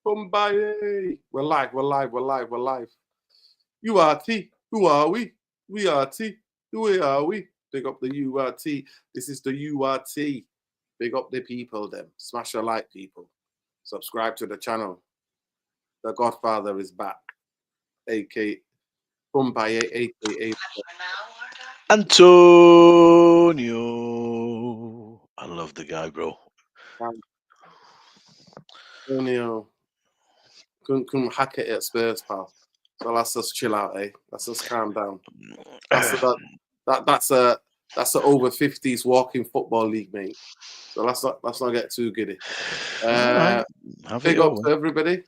Bombay. We're live. URT. Who are we? We are T. Who are we? Big up the URT. This is the URT. Big up the people, them. Smash a like, people. Subscribe to the channel. The Godfather is back. A.K. Bombay, a.k.a. Antonio. I love the guy, bro. Antonio. Couldn't hack it at Spurs, pal. So let's just chill out, eh? Let's just calm down. That's a over 50s walking football league, mate. So let's not get too giddy. Big up to everybody.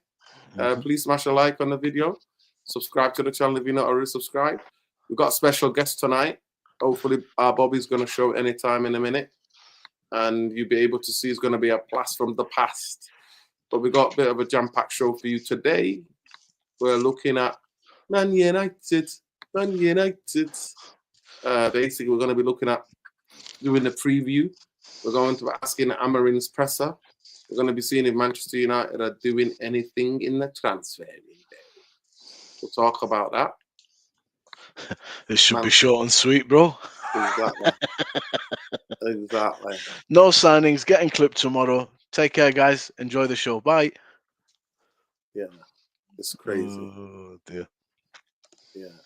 Please smash a like on the video. Subscribe to the channel if you're not already subscribed. We've got a special guest tonight. Hopefully our Bobby's going to show anytime in a minute. And you'll be able to see it's going to be a blast from the past. But we got a bit of a jam-packed show for you today. We're looking at Man United. Basically, we're going to be looking at doing the preview. We're going to be asking Amorim'S presser. We're going to be seeing if Manchester United are doing anything in the transfer window. We'll talk about that. This should be short and sweet, bro. Exactly. No signings. Getting clipped tomorrow. Take care, guys. Enjoy the show. Bye. Yeah, it's crazy. Oh, dear. Yeah.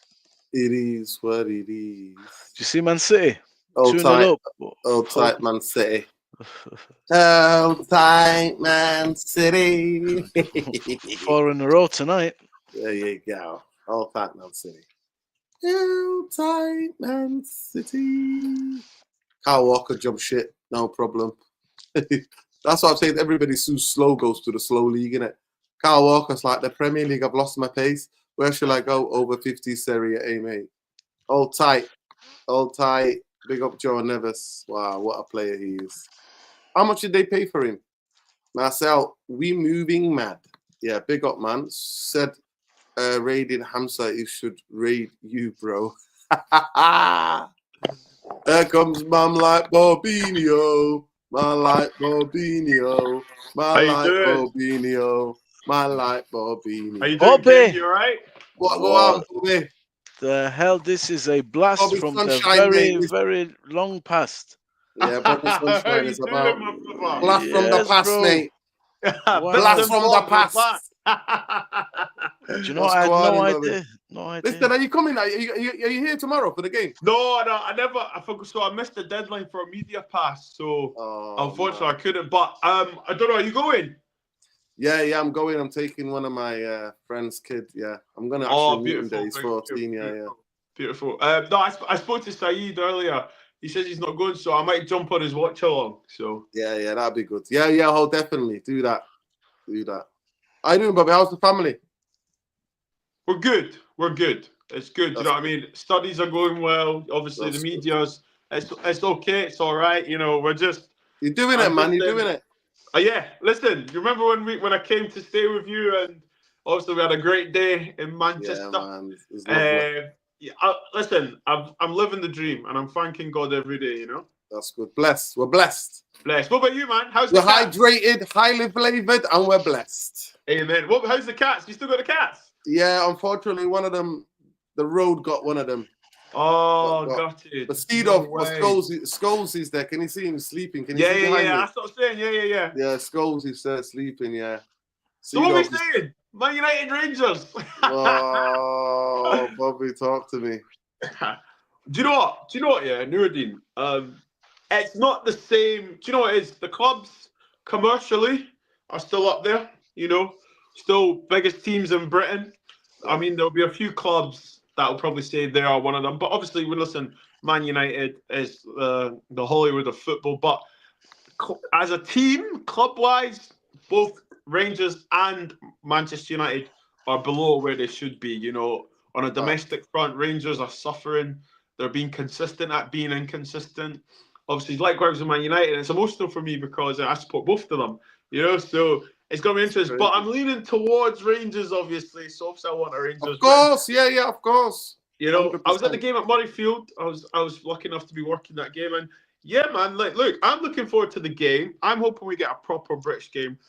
It is what it is. Do you see Man City? Old tight Man City. Old tight Man City. 4 in a row tonight. There you go. Old tight Man City. Old tight Man City. Kyle Walker jump shit. No problem. That's what I'm saying. Everybody who's slow goes to the slow league, innit? Kyle Walker's like, the Premier League, I've lost my pace. Where should I go? Over 50 Serie A, mate. Hold tight. Big up Joe Neves. Wow, what a player he is. How much did they pay for him? Marcel, we moving mad. Yeah, big up, man. Said raiding Hamza, he should raid you, bro. There comes Mum like Bobinho. My light Bobinho. My light Bobinho. My light Bobinho. Are you doing good? You all right? What go on, Bobby? The hell, this is a blast Bobby from Sunshine, the very long past. Yeah, Bobby Sunshine is about blast Yes, from the past, bro. mate. Wow. Blast from the past. Do you know what? I had no idea. No idea. Listen, are you coming? Are you here tomorrow for the game? No, I never. I forgot. So I missed the deadline for a media pass. So unfortunately, I couldn't. But I don't know. Are you going? Yeah, I'm going. I'm taking one of my friend's kids. Yeah, I'm gonna actually meet him there. He's 14. Yeah. Beautiful. No, I spoke to Saeed earlier. He says he's not going, so I might jump on his watch along. So yeah, that'd be good. Yeah, I'll definitely do that. How you doing, Bobby? How's the family? We're good. It's good. You know what I mean? Studies are going well. Obviously, the media's it's okay. It's all right. You know, we're just you're doing it, man. You're doing it. Yeah. Listen, you remember when I came to stay with you, and obviously we had a great day in Manchester. Yeah, man. Listen, I'm living the dream, and I'm thanking God every day. You know. That's good. Blessed. We're blessed. What about you, man? We're hydrated, highly flavored, and we're blessed. Amen. How's the cats? You still got the cats? Yeah, unfortunately, one of them, the road got one of them. Oh, got it. But Scholes is there. Can you see him sleeping? Can you see behind me? That's what I'm saying. Yeah. Yeah, Scholes is sleeping, yeah. So what are we saying? Man United Rangers. Oh, Bobby, talk to me. Do you know what, yeah, Nuruddin? It's not the same. Do you know what it is? The clubs commercially are still up there, you know, still biggest teams in Britain. I mean, there'll be a few clubs that will probably say they are one of them. But obviously, listen, Man United is the Hollywood of football. But as a team, club-wise, both Rangers and Manchester United are below where they should be. You know, on a domestic front, Rangers are suffering. They're being consistent at being inconsistent. Obviously, likewise with Man United, it's emotional for me because I support both of them, you know, so it's going to be interesting. But I'm leaning towards Rangers, obviously, so obviously I want a Rangers. Of course, win. Yeah, of course. You know, 100%. I was at the game at Murrayfield. I was lucky enough to be working that game. And yeah, man, look, I'm looking forward to the game. I'm hoping we get a proper British game.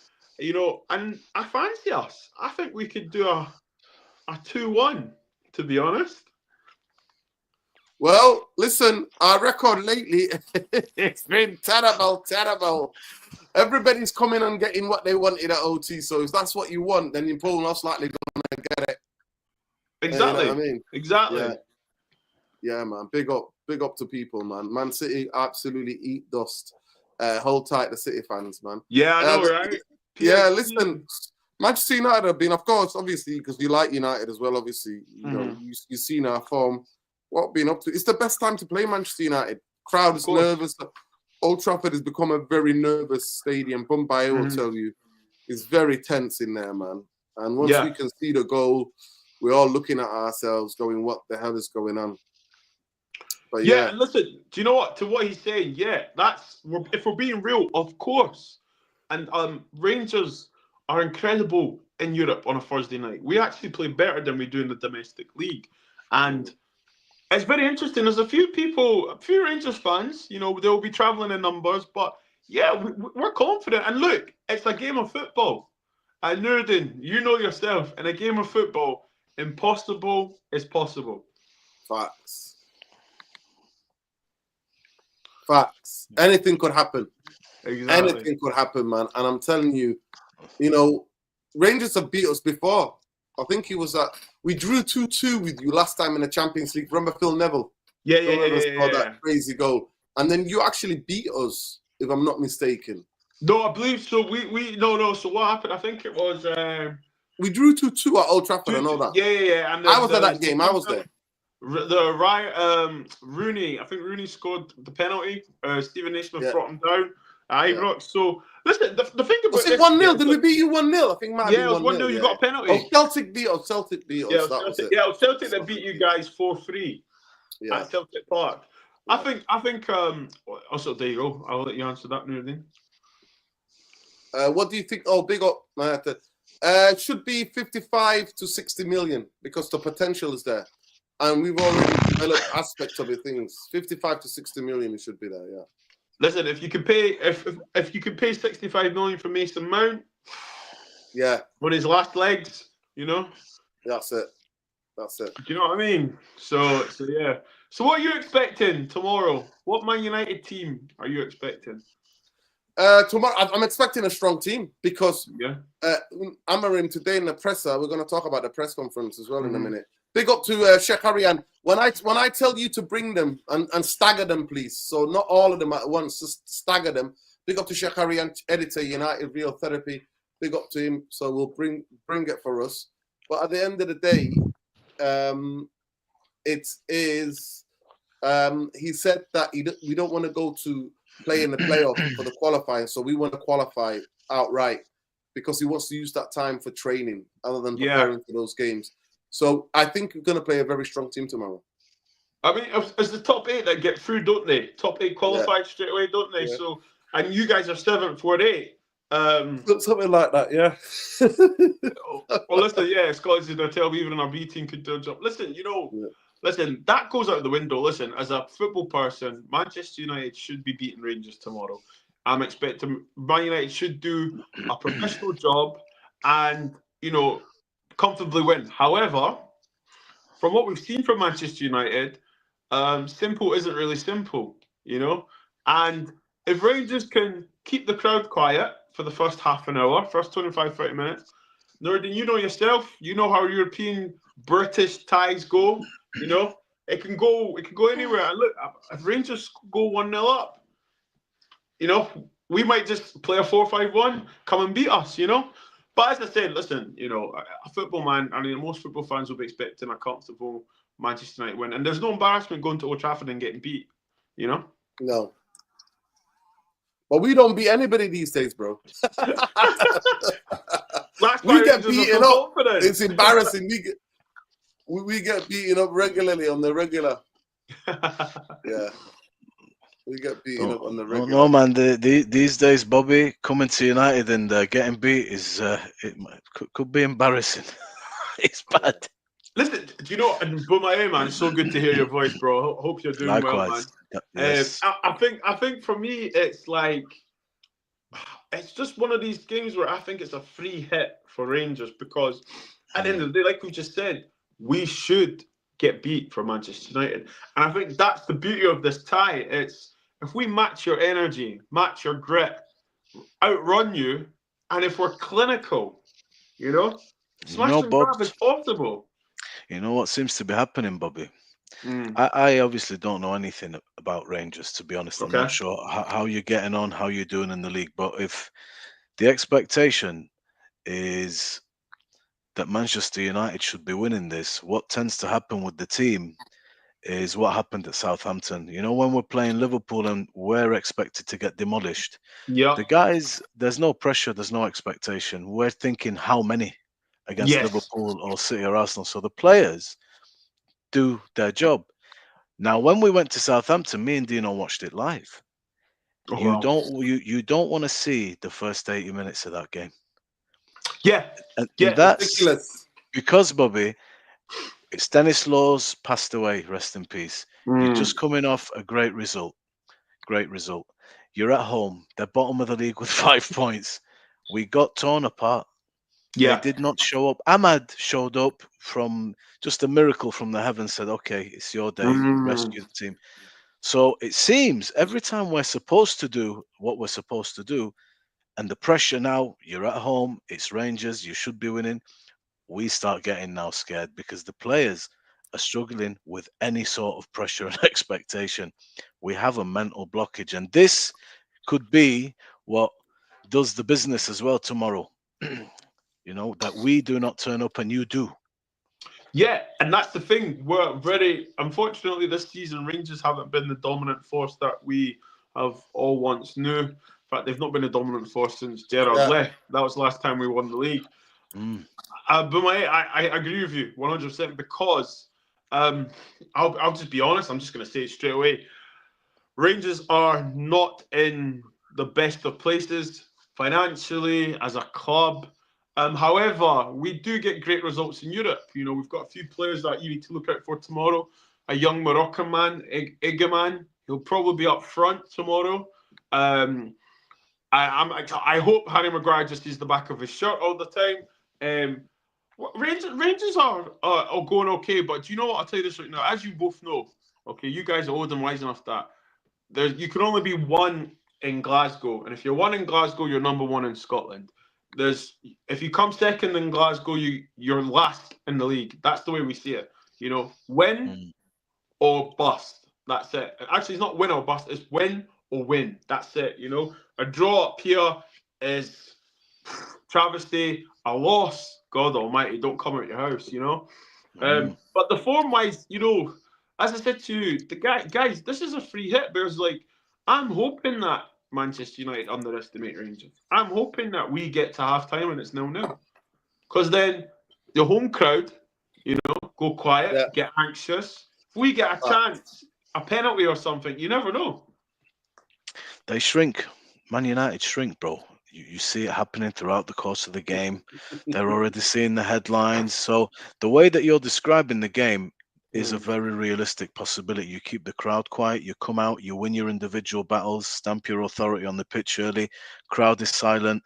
you know, and I fancy us. I think we could do a 2-1, to be honest. Well, listen, our record lately, it's been terrible, terrible. Everybody's coming and getting what they wanted at OT. So if that's what you want, then you're most likely going to get it. Exactly. You know what I mean? Exactly. Yeah, man. Big up to people, man. Man City absolutely eat dust. Hold tight, the City fans, man. Yeah, I know, right? Yeah, listen, Manchester United have been, of course, obviously, because you like United as well, obviously. You know, you've seen our form. What been up to? It's the best time to play Manchester United. Crowd is nervous. Old Trafford has become a very nervous stadium. Bombay will tell you. It's very tense in there, man. And once we can see the goal, we're all looking at ourselves going, what the hell is going on? But and listen, do you know what? To what he's saying, if we're being real, of course. And Rangers are incredible in Europe on a Thursday night. We actually play better than we do in the domestic league. And it's very interesting. There's a few Rangers fans, you know, they'll be traveling in numbers, but we're confident. And look, it's a game of football. And Nuruddin, you know yourself, in a game of football, impossible is possible. Facts. Anything could happen. Exactly. Anything could happen, man. And I'm telling you, you know, Rangers have beat us before. I think he was we drew 2-2 with you last time in the Champions League. Remember Phil Neville? That crazy goal. And then you actually beat us, if I'm not mistaken. No, I believe so. No. So what happened? I think it was we drew 2-2 at Old Trafford. I know that. Yeah. And I was at that game. I was there. Rooney, I think Rooney scored the penalty. Steven Naismith brought him down. Ibrox. So listen, the thing about was it 1-0? Did we beat you 1-0? I think it was 1-0. You got a penalty. Oh, Celtic beat us. Celtic. Celtic that beat you guys 4-3 at Celtic Park. I think. Also, there you go. I'll let you answer that, Nuruddin. What do you think? Oh, big up. It should be 55 to 60 million because the potential is there. And we've already developed aspects of it. Things 55 to 60 million, it should be there. Yeah. Listen, if you could pay, if you could pay 65 million for Mason Mount, on his last legs, you know, that's it. Do you know what I mean? So yeah. So what are you expecting tomorrow? What Man United team are you expecting? Tomorrow, I'm expecting a strong team because Amorim today in the presser. We're going to talk about the press conference as well in a minute. Big up to Sheikh Arian. When I tell you to bring them and stagger them, please. So not all of them at once, just stagger them. Big up to Sheikh Arian, editor, United Real Therapy. Big up to him. So we'll bring it for us. But at the end of the day, it is. He said that we don't want to go to play in the playoff for the qualifying, so we want to qualify outright because he wants to use that time for training other than preparing for those games. So I think we're going to play a very strong team tomorrow. I mean, it's the top 8 that get through, don't they? Top 8 qualified straight away, don't they? Yeah. So, and you guys are 7th, we're 8th. Something like that, yeah. Well, listen, Scotland's going to tell me even our B team could do a job. Listen, listen, that goes out the window. Listen, as a football person, Manchester United should be beating Rangers tomorrow. I'm expecting Man United should do a professional job and, comfortably win. However, from what we've seen from Manchester United, simple isn't really simple, And if Rangers can keep the crowd quiet for the first half an hour, first 25, 30 minutes, Nuruddin, you know yourself, you know how European British ties go, it can go anywhere. And look, if Rangers go 1-0 up, we might just play a 4-5-1, come and beat us, But as I said, listen, a football man, most football fans will be expecting a comfortable Manchester United win. And there's no embarrassment going to Old Trafford and getting beat, No. But we don't beat anybody these days, bro. We get beaten up. It's embarrassing. We get beaten up regularly on the regular. Yeah. We get beaten up on the regular. No, man. These days, Bobby, coming to United and getting beat is could be embarrassing. It's bad. Listen, do you know? And Bumaye, man, it's so good to hear your voice, bro. Hope you're doing well, man. Yes. I think for me, it's like it's just one of these games where I think it's a free hit for Rangers because at the end of the day, like we just said, we should get beat for Manchester United. And I think that's the beauty of this tie. It's if we match your energy, match your grit, outrun you, and if we're clinical, smash and Bob, grab is possible. you know what seems to be happening, Bobby? Mm, I obviously don't know anything about Rangers, to be honest. I'm okay. not sure how you're getting on, how you're doing in the league. But if the expectation is that Manchester United should be winning this, what tends to happen with the team is what happened at Southampton. When we're playing Liverpool and we're expected to get demolished, Yeah. the guys, there's no pressure, there's no expectation. We're thinking how many against Yes. Liverpool or City or Arsenal. So the players do their job. Now, when we went to Southampton, me and Dino watched it live. Oh You well. don't want to see the first 80 minutes of that game. Yeah. And Yeah. that's Ridiculous. because, Bobby, Stanislaus passed away, rest in peace. You're Mm, just coming off a great result. Great result. You're at home. They're bottom of the league with 5 points. We got torn apart. They yeah. did not show up. Ahmad showed up from just a miracle from the heavens, said, okay, it's your day, Mm, rescue the team. So it seems every time we're supposed to do what we're supposed to do, and the pressure now, you're at home, it's Rangers, you should be winning, we start getting now scared because the players are struggling with any sort of pressure and expectation. We have a mental blockage, and this could be what does the business as well tomorrow. That we do not turn up and you do. yeah, and that's the thing. We're very unfortunately this season Rangers haven't been the dominant force that we have all once knew. In fact, they've not been a dominant force since Gerrard Yeah. left. That was the last time we won the league. Mm. But I agree with you 100% because I'll just be honest. I'm just going to say it straight away. Rangers are not in the best of places financially as a club. However, we do get great results in Europe. We've got a few players that you need to look out for tomorrow. A young Moroccan man, Igaman, he'll probably be up front tomorrow. I hope Harry Maguire just uses the back of his shirt all the time. Rangers are going okay, but do you know what? I'll tell you this right now. As you both know, okay, you guys are old and wise enough that you can only be one in Glasgow, and if you're one in Glasgow, you're number one in Scotland. If you come second in Glasgow, you're last in the league. That's the way we see it. Win Mm. or bust. That's it. Actually, it's not win or bust. It's win or win. That's it. A draw up here is travesty. A loss, God Almighty, don't come out your house. Mm. But the form wise, as I said to you, the guys, this is a free hit because, like, I'm hoping that Manchester United underestimate Rangers. I'm hoping that we get to half time and it's 0-0. Because then the home crowd, go quiet, Yeah. get anxious. If we get a chance, a penalty or something, you never know. They shrink. Man United shrink, bro. You see it happening throughout the course of the game. They're already seeing the headlines. So the way that you're describing the game is a very realistic possibility. You keep the crowd quiet, you come out, you win your individual battles, stamp your authority on the pitch early, crowd is silent.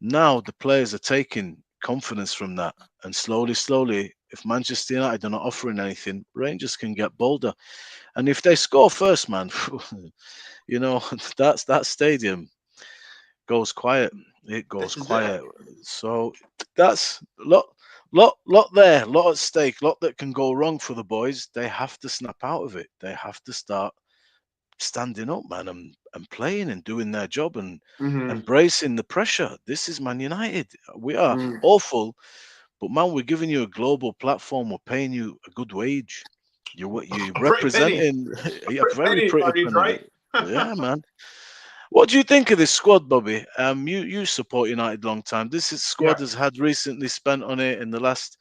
Now the players are taking confidence from that. And slowly, if Manchester United are not offering anything, Rangers can get bolder. And if they score first, man, that stadium goes quiet. It goes This is it. quiet. So that's lot there, lot at stake, lot that can go wrong for the boys. They have to snap out of it. They have to start standing up, man, and playing and doing their job and Mm-hmm. embracing the pressure. This is Man United. We are Mm. awful, but man, we're giving you a global platform. We're paying you a good wage. You're A pretty penny. representing A a pretty very penny if I pretty read penny. right. Yeah, man. What do you think of this squad, Bobby? You support United long time. Squad Yeah. has had recently spent on it in the last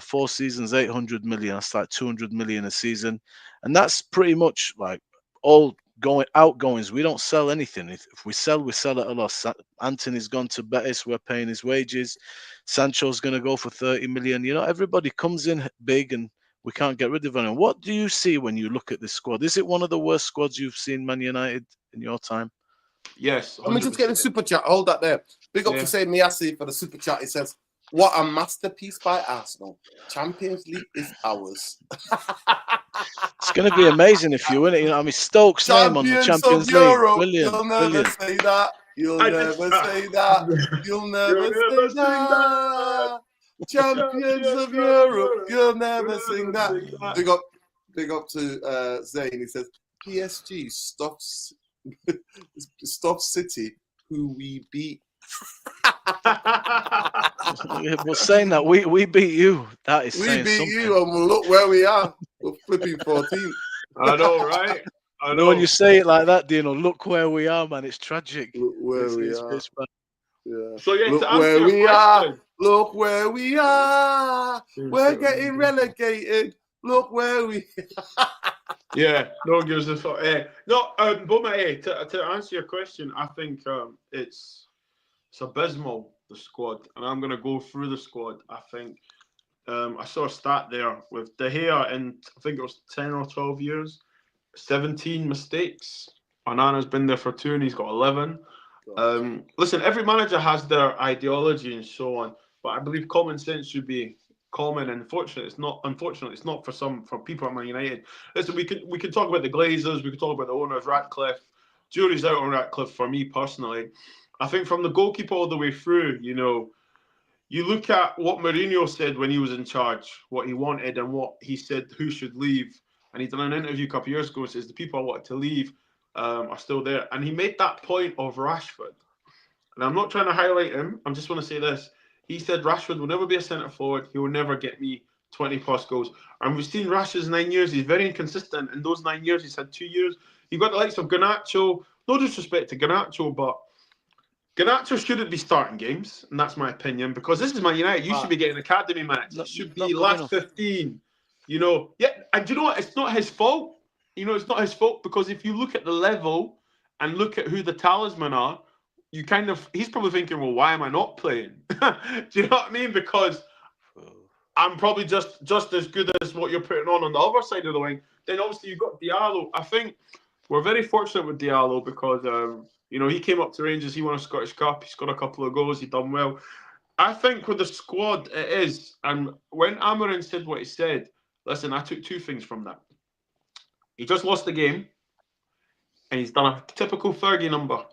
4 seasons 800 million. That's like 200 million a season, and that's pretty much like all going outgoings. We don't sell anything. If we sell at a loss. Anthony's gone to Betis. We're paying his wages. Sancho's going to go for 30 million. Everybody comes in big and. We can't get rid of anyone. What do you see when you look at this squad? Is it one of the worst squads you've seen Man United in your time? Yes. Let me just get the 100%. super chat. Hold that there. Big up Yeah. to say Miyasi for the super chat. He says, "What a masterpiece by Arsenal. Champions League is ours." It's going to be amazing if you win it. You know, I mean, Stokes' name on the Champions of Champions League. Europe. Brilliant, You'll never brilliant. say that. You'll never say that. You'll never say that. Champions of Europe. You'll never sing that. Big up to Zayn. He says, PSG stops City, who we beat. Well, saying that we beat you, that is We saying beat something. you, and look where we are. We're flipping 14. I know, right? I You know. know, when you say it like that, Dino, look where we are, man. It's tragic. Look where we It's are. bad. Yeah. So yeah, Look to answer where your we are. question, Look where we are. We're getting relegated. Look where we. yeah, no gives a fuck. No, Boma, to answer your question, I think it's abysmal, the squad, and I'm going to go through the squad. I think I saw a stat there with De Gea in, I think it was 10 or 12 years, 17 mistakes. Onana's been there for 2 and he's got 11. Listen, every manager has their ideology and so on, but I believe common sense should be common. And unfortunately, it's not for people at Man United. Listen, we can talk about the Glazers, we can talk about the owners, Ratcliffe. Jury's out on Ratcliffe for me personally. I think from the goalkeeper all the way through, you know, you look at what Mourinho said when he was in charge, what he wanted and what he said who should leave. And he done an interview a couple of years ago and says the people I wanted to leave are still there. And he made that point of Rashford. And I'm not trying to highlight him. I just want to say this. He said Rashford will never be a centre forward. He will never get me 20 plus goals. And we've seen Rashford's 9 years. He's very inconsistent. In those 9 years, he's had 2 years. You've got the likes of Garnacho. No disrespect to Garnacho, but Garnacho shouldn't be starting games, and that's my opinion, because this is Man United. You should be getting academy minutes. It should be last 15. You know, yeah, and do you know what? It's not his fault. You know, it's not his fault because if you look at the level and look at who the talisman are, you kind of, he's probably thinking, well, why am I not playing? Do you know what I mean? Because I'm probably just as good as what you're putting on the other side of the wing. Then obviously you've got Diallo. I think we're very fortunate with Diallo because, you know, he came up to Rangers, he won a Scottish Cup, he's got a couple of goals, he done well. I think with the squad it is, and when Amorim said what he said, listen, I took 2 things from that. He just lost the game, and he's done a typical Fergie number.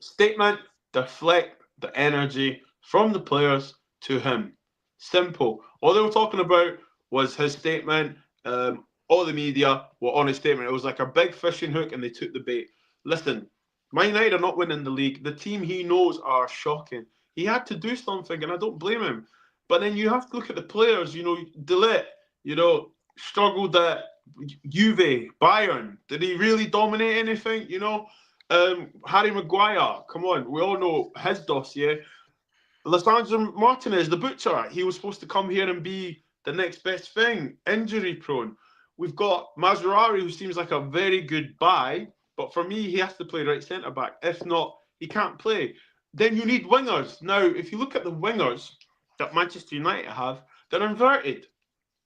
Statement, deflect the energy from the players to him. Simple. All they were talking about was his statement. All the media were on his statement. It was like a big fishing hook, and they took the bait. Listen, Man United are not winning the league. The team he knows are shocking. He had to do something, and I don't blame him. But then you have to look at the players. You know, De Ligt, you know, struggled at Juve, Bayern. Did he really dominate anything? You know, Harry Maguire. Come on, we all know his dossier. Lisandro Martinez, the butcher. He was supposed to come here and be the next best thing. Injury prone. We've got Mazraoui, who seems like a very good buy, but for me, he has to play right centre back. If not, he can't play. Then you need wingers. Now, if you look at the wingers that Manchester United have, they're inverted.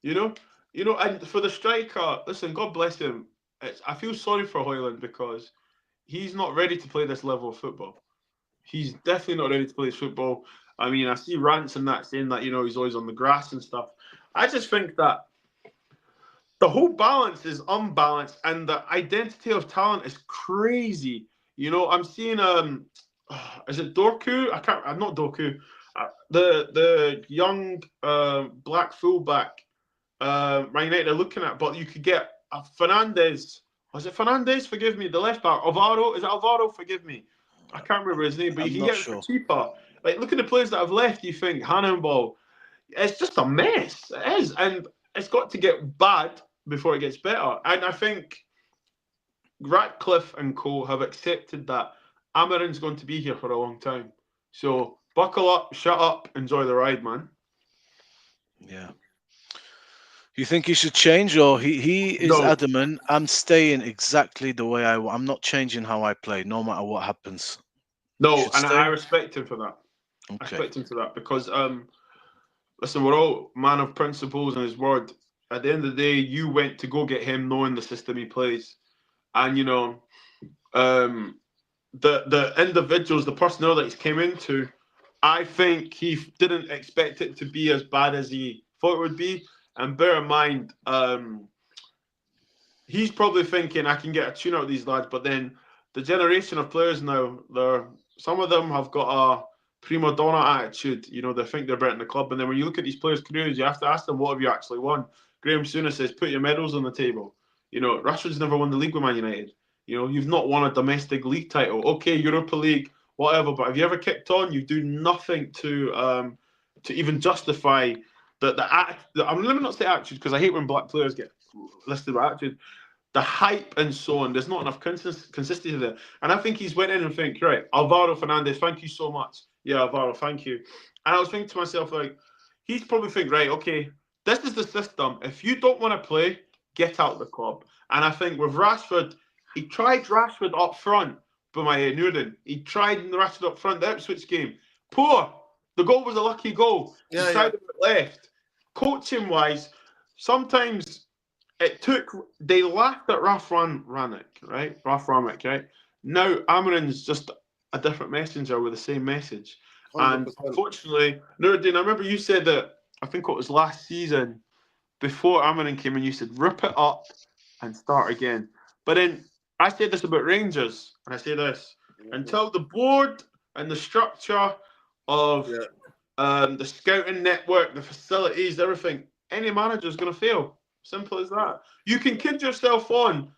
You know, and for the striker, listen, God bless him. I feel sorry for Højlund because he's not ready to play this level of football. He's definitely not ready to play this football. I mean, I see rants and that saying that, you know, he's always on the grass and stuff. I just think that the whole balance is unbalanced and the identity of talent is crazy. You know, I'm seeing is it Dorku? I'm not Dorku. The young black fullback Man United are looking at, but you could get a Fernandez. Was it Fernandez? Forgive me. The left back. Alvaro. Is it Alvaro? Forgive me. I can't remember his name, but you I'm can not get it sure. for cheaper. Like, look at the players that have left. You think Hannibal. It's just a mess. It is. And it's got to get bad before it gets better. And I think Ratcliffe and co have accepted that Amorim's going to be here for a long time. So buckle up, shut up, enjoy the ride, man. Yeah. You think he should change, or he is No. adamant? I'm staying exactly the way I'm not changing how I play, no matter what happens. No, Should and stay? I respect him for that. I Okay. respect him for that because, listen, we're all man of principles and his word. At the end of the day, you went to go get him knowing the system he plays. And, you know, the individuals, the personnel that he's came into, I think he didn't expect it to be as bad as he thought it would be. And bear in mind, he's probably thinking I can get a tune out of these lads, but then the generation of players now, some of them have got a prima donna attitude. You know, they think they're better than the club. And then when you look at these players' careers, you have to ask them, what have you actually won? Graham Souness says, put your medals on the table. You know, Rashford's never won the league with Man United. You know, you've not won a domestic league title. Okay, Europa League, whatever. But have you ever kicked on? You do nothing to even justify I'm let me not say attitude, because I hate when black players get listed with attitude. The hype and so on. There's not enough consistency there. And I think he's went in and think, right, Alvaro Fernandez, thank you so much. Yeah, Alvaro, thank you. And I was thinking to myself, like, he's probably thinking, right, okay, this is the system. If you don't want to play, get out of the club. And I think with Rashford, he tried Rashford up front, but my Newton. He tried Rashford up front, the Ipswich game. Poor. The goal was a lucky goal. He tried it left. Coaching-wise, sometimes they laughed at Ralph Rangnick, right? Ralph Rangnick, right? Now Amorim's just a different messenger with the same message. 100%. And unfortunately, Nuruddin, I remember you said that, I think it was last season, before Amorim came in, you said, rip it up and start again. But then I said this about Rangers, and I say this, until the board and the structure of the scouting network, the facilities, everything, any manager is going to fail. Simple as that. You can kid yourself on.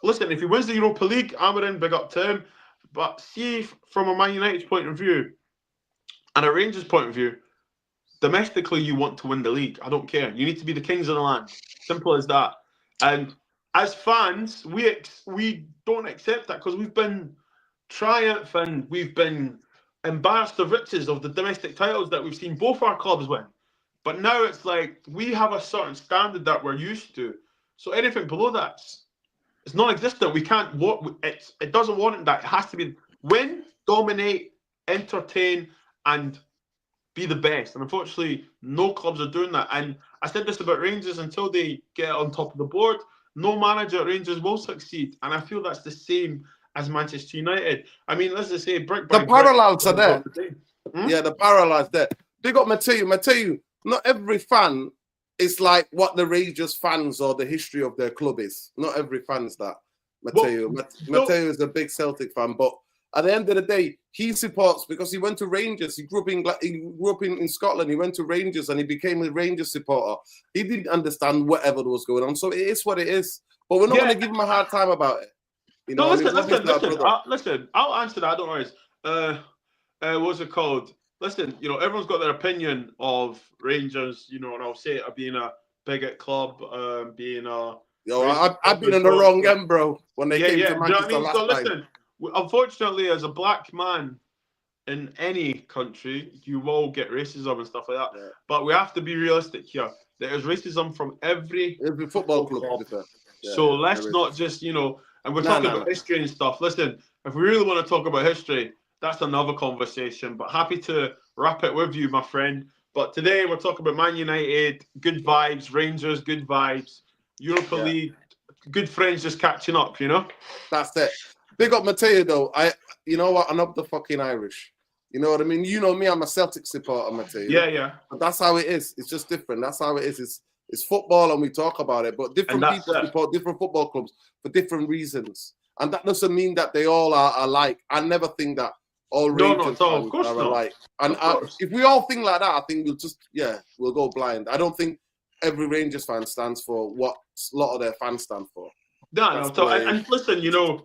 Listen, if he wins the Europa League, Amorim, big up to him. But see, from a Man United point of view and a Rangers point of view, domestically, you want to win the league. I don't care. You need to be the kings of the land. Simple as that. And as fans, we don't accept that, because we've been triumphant, we've been embarrassed of riches of the domestic titles that we've seen both our clubs win. But now it's like we have a certain standard that we're used to. So anything below that, it's non-existent. We can't. It doesn't warrant that. It has to be win, dominate, entertain, and be the best. And unfortunately, no clubs are doing that. And I said this about Rangers, until they get on top of the board, no manager at Rangers will succeed. And I feel that's the same as Manchester United. I mean, let's just say brick by the parallels are there. Yeah, the parallels there. Big up Mateo. Not every fan is like what the Rangers fans or the history of their club is. Not every fan is that. Mateo is a big Celtic fan, but at the end of the day, he supports because he went to Rangers. He grew up in Scotland. He went to Rangers and he became a Rangers supporter. He didn't understand whatever was going on, so it is what it is. But we're not going to give him a hard time about it. You know, listen. I'll answer that. I don't know. What's it called? Listen, you know, everyone's got their opinion of Rangers, you know, and I'll say it being a bigot club, being a... I've been in the wrong end, bro, when they came to Manchester last time. Listen, unfortunately, as a black man in any country, you will get racism and stuff like that. Yeah. But we have to be realistic here. There's racism from every football club. So let's not just, you know... And we're talking about history and stuff. Listen, if we really want to talk about history, that's another conversation. But happy to wrap it with you, my friend. But today we're talking about Man United, good vibes, Rangers, good vibes, Europa League, good friends just catching up, you know? That's it. Big up Mateo, though. You know what? I'm up the fucking Irish. You know what I mean? You know me, I'm a Celtic supporter, Mateo. Yeah. But that's how it is. It's just different. That's how it is. It's football and we talk about it, but different people support different football clubs for different reasons. And that doesn't mean that they all are alike. I never think that all Rangers fans are alike. And if we all think like that, I think we'll go blind. I don't think every Rangers fan stands for what a lot of their fans stand for. No. And listen, you know,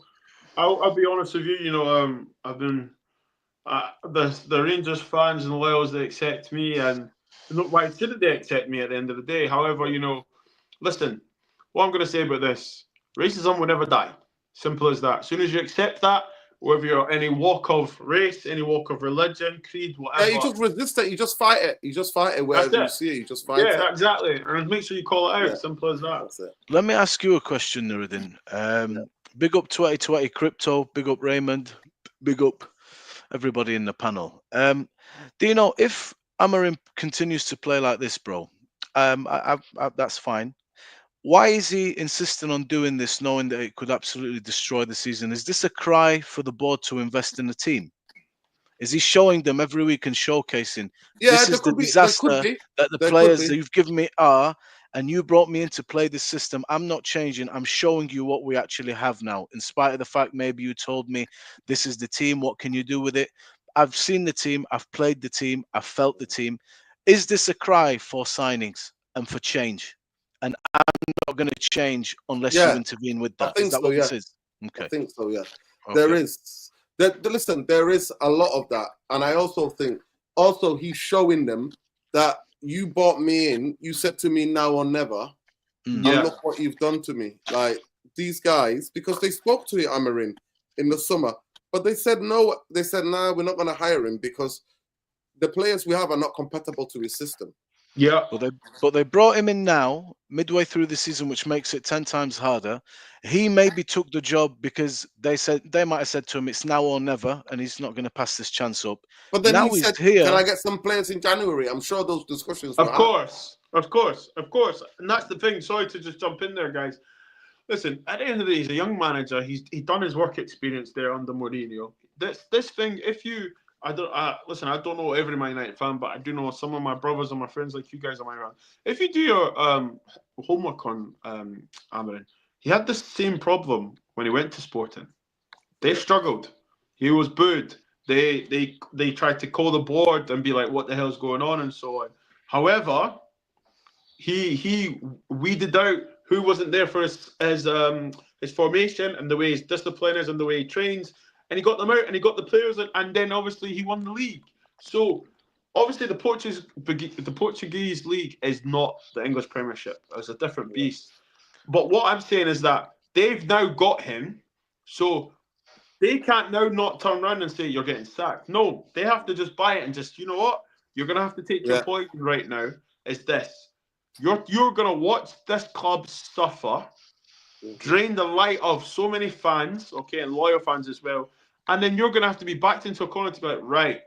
I'll be honest with you, you know, I've been the Rangers fans and loyals, they accept me, and why shouldn't they accept me at the end of the day? However, you know, listen, what I'm going to say about this, racism will never die. Simple as that. As soon as you accept that, whether you're any walk of race, any walk of religion, creed, whatever. Yeah, you just resist it. You just fight it. You just fight it wherever you see it. You just fight it. Yeah, exactly. And make sure you call it out. Yeah. Simple as that. That's it. Let me ask you a question, Nuruddin. Big up 2020 Crypto. Big up Raymond. Big up everybody in the panel. Do you know, if Amorim continues to play like this, bro, that's fine. Why is he insisting on doing this, knowing that it could absolutely destroy the season? Is this a cry for the board to invest in the team? Is he showing them every week and showcasing Yeah, this is the there could disaster be, that the there could players be. that you've given me are, and you brought me in to play this system. I'm not changing. I'm showing you what we actually have now, in spite of the fact maybe you told me this is the team. What can you do with it? I've seen the team. I've played the team. I've felt the team. Is this a cry for signings and for change? And I'm not going to change unless you Yeah, intervene with I that. Is think that so. what Yeah, this is? I Okay. think so. Yeah, there Okay. is. Listen, there is a lot of that, and I also think he's showing them that you bought me in. You said to me now or never, and Yeah. look what you've done to me. Like these guys, because they spoke to Amorim in the summer, but they said no. They said, nah, we're not going to hire him because the players we have are not compatible to his system. Yeah. But they brought him in now, midway through the season, which makes it 10 times harder. He maybe took the job because they might have said to him it's now or never, and he's not going to pass this chance up. But then Now he he's said, can here. I get some players in January? I'm sure those discussions were Of had. course. Of course. Of course. And that's the thing. Sorry to just jump in there, guys. Listen, at the end of the day, he's a young manager. He's done his work experience there under Mourinho. This thing, if you, listen. I don't know every Man United fan, but I do know some of my brothers and my friends like you guys are my around. If you do your homework on Amorim, he had the same problem when he went to Sporting. They struggled. He was booed. They tried to call the board and be like, "What the hell's going on?" and so on. However, he weeded out who wasn't there for his formation and the way his discipline is and the way he trains, and he got them out and he got the players, and then obviously he won the league. So obviously the Portuguese league is not the English Premiership. It's a different beast. But what I'm saying is that they've now got him, so they can't now not turn around and say you're getting sacked. No, they have to just buy it and just, you know what? You're gonna have to take your Yeah. poison right now. Is this? You're gonna watch this club suffer, drain the light of so many fans, okay, and loyal fans as well. And then you're gonna have to be backed into a corner to be like, right,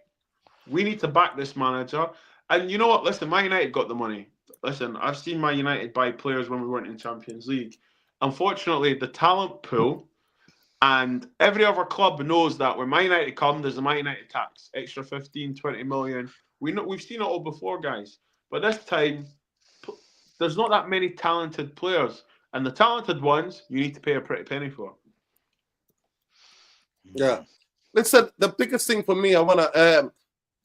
we need to back this manager. And you know what? Listen, Man United got the money. Listen, I've seen Man United buy players when we weren't in Champions League. Unfortunately, the talent pool and every other club knows that when Man United come, there's a Man United tax, extra 15, 20 million. We've seen it all before, guys. But this time, there's not that many talented players. And the talented ones, you need to pay a pretty penny for. Yeah. Listen, the biggest thing for me, I want to,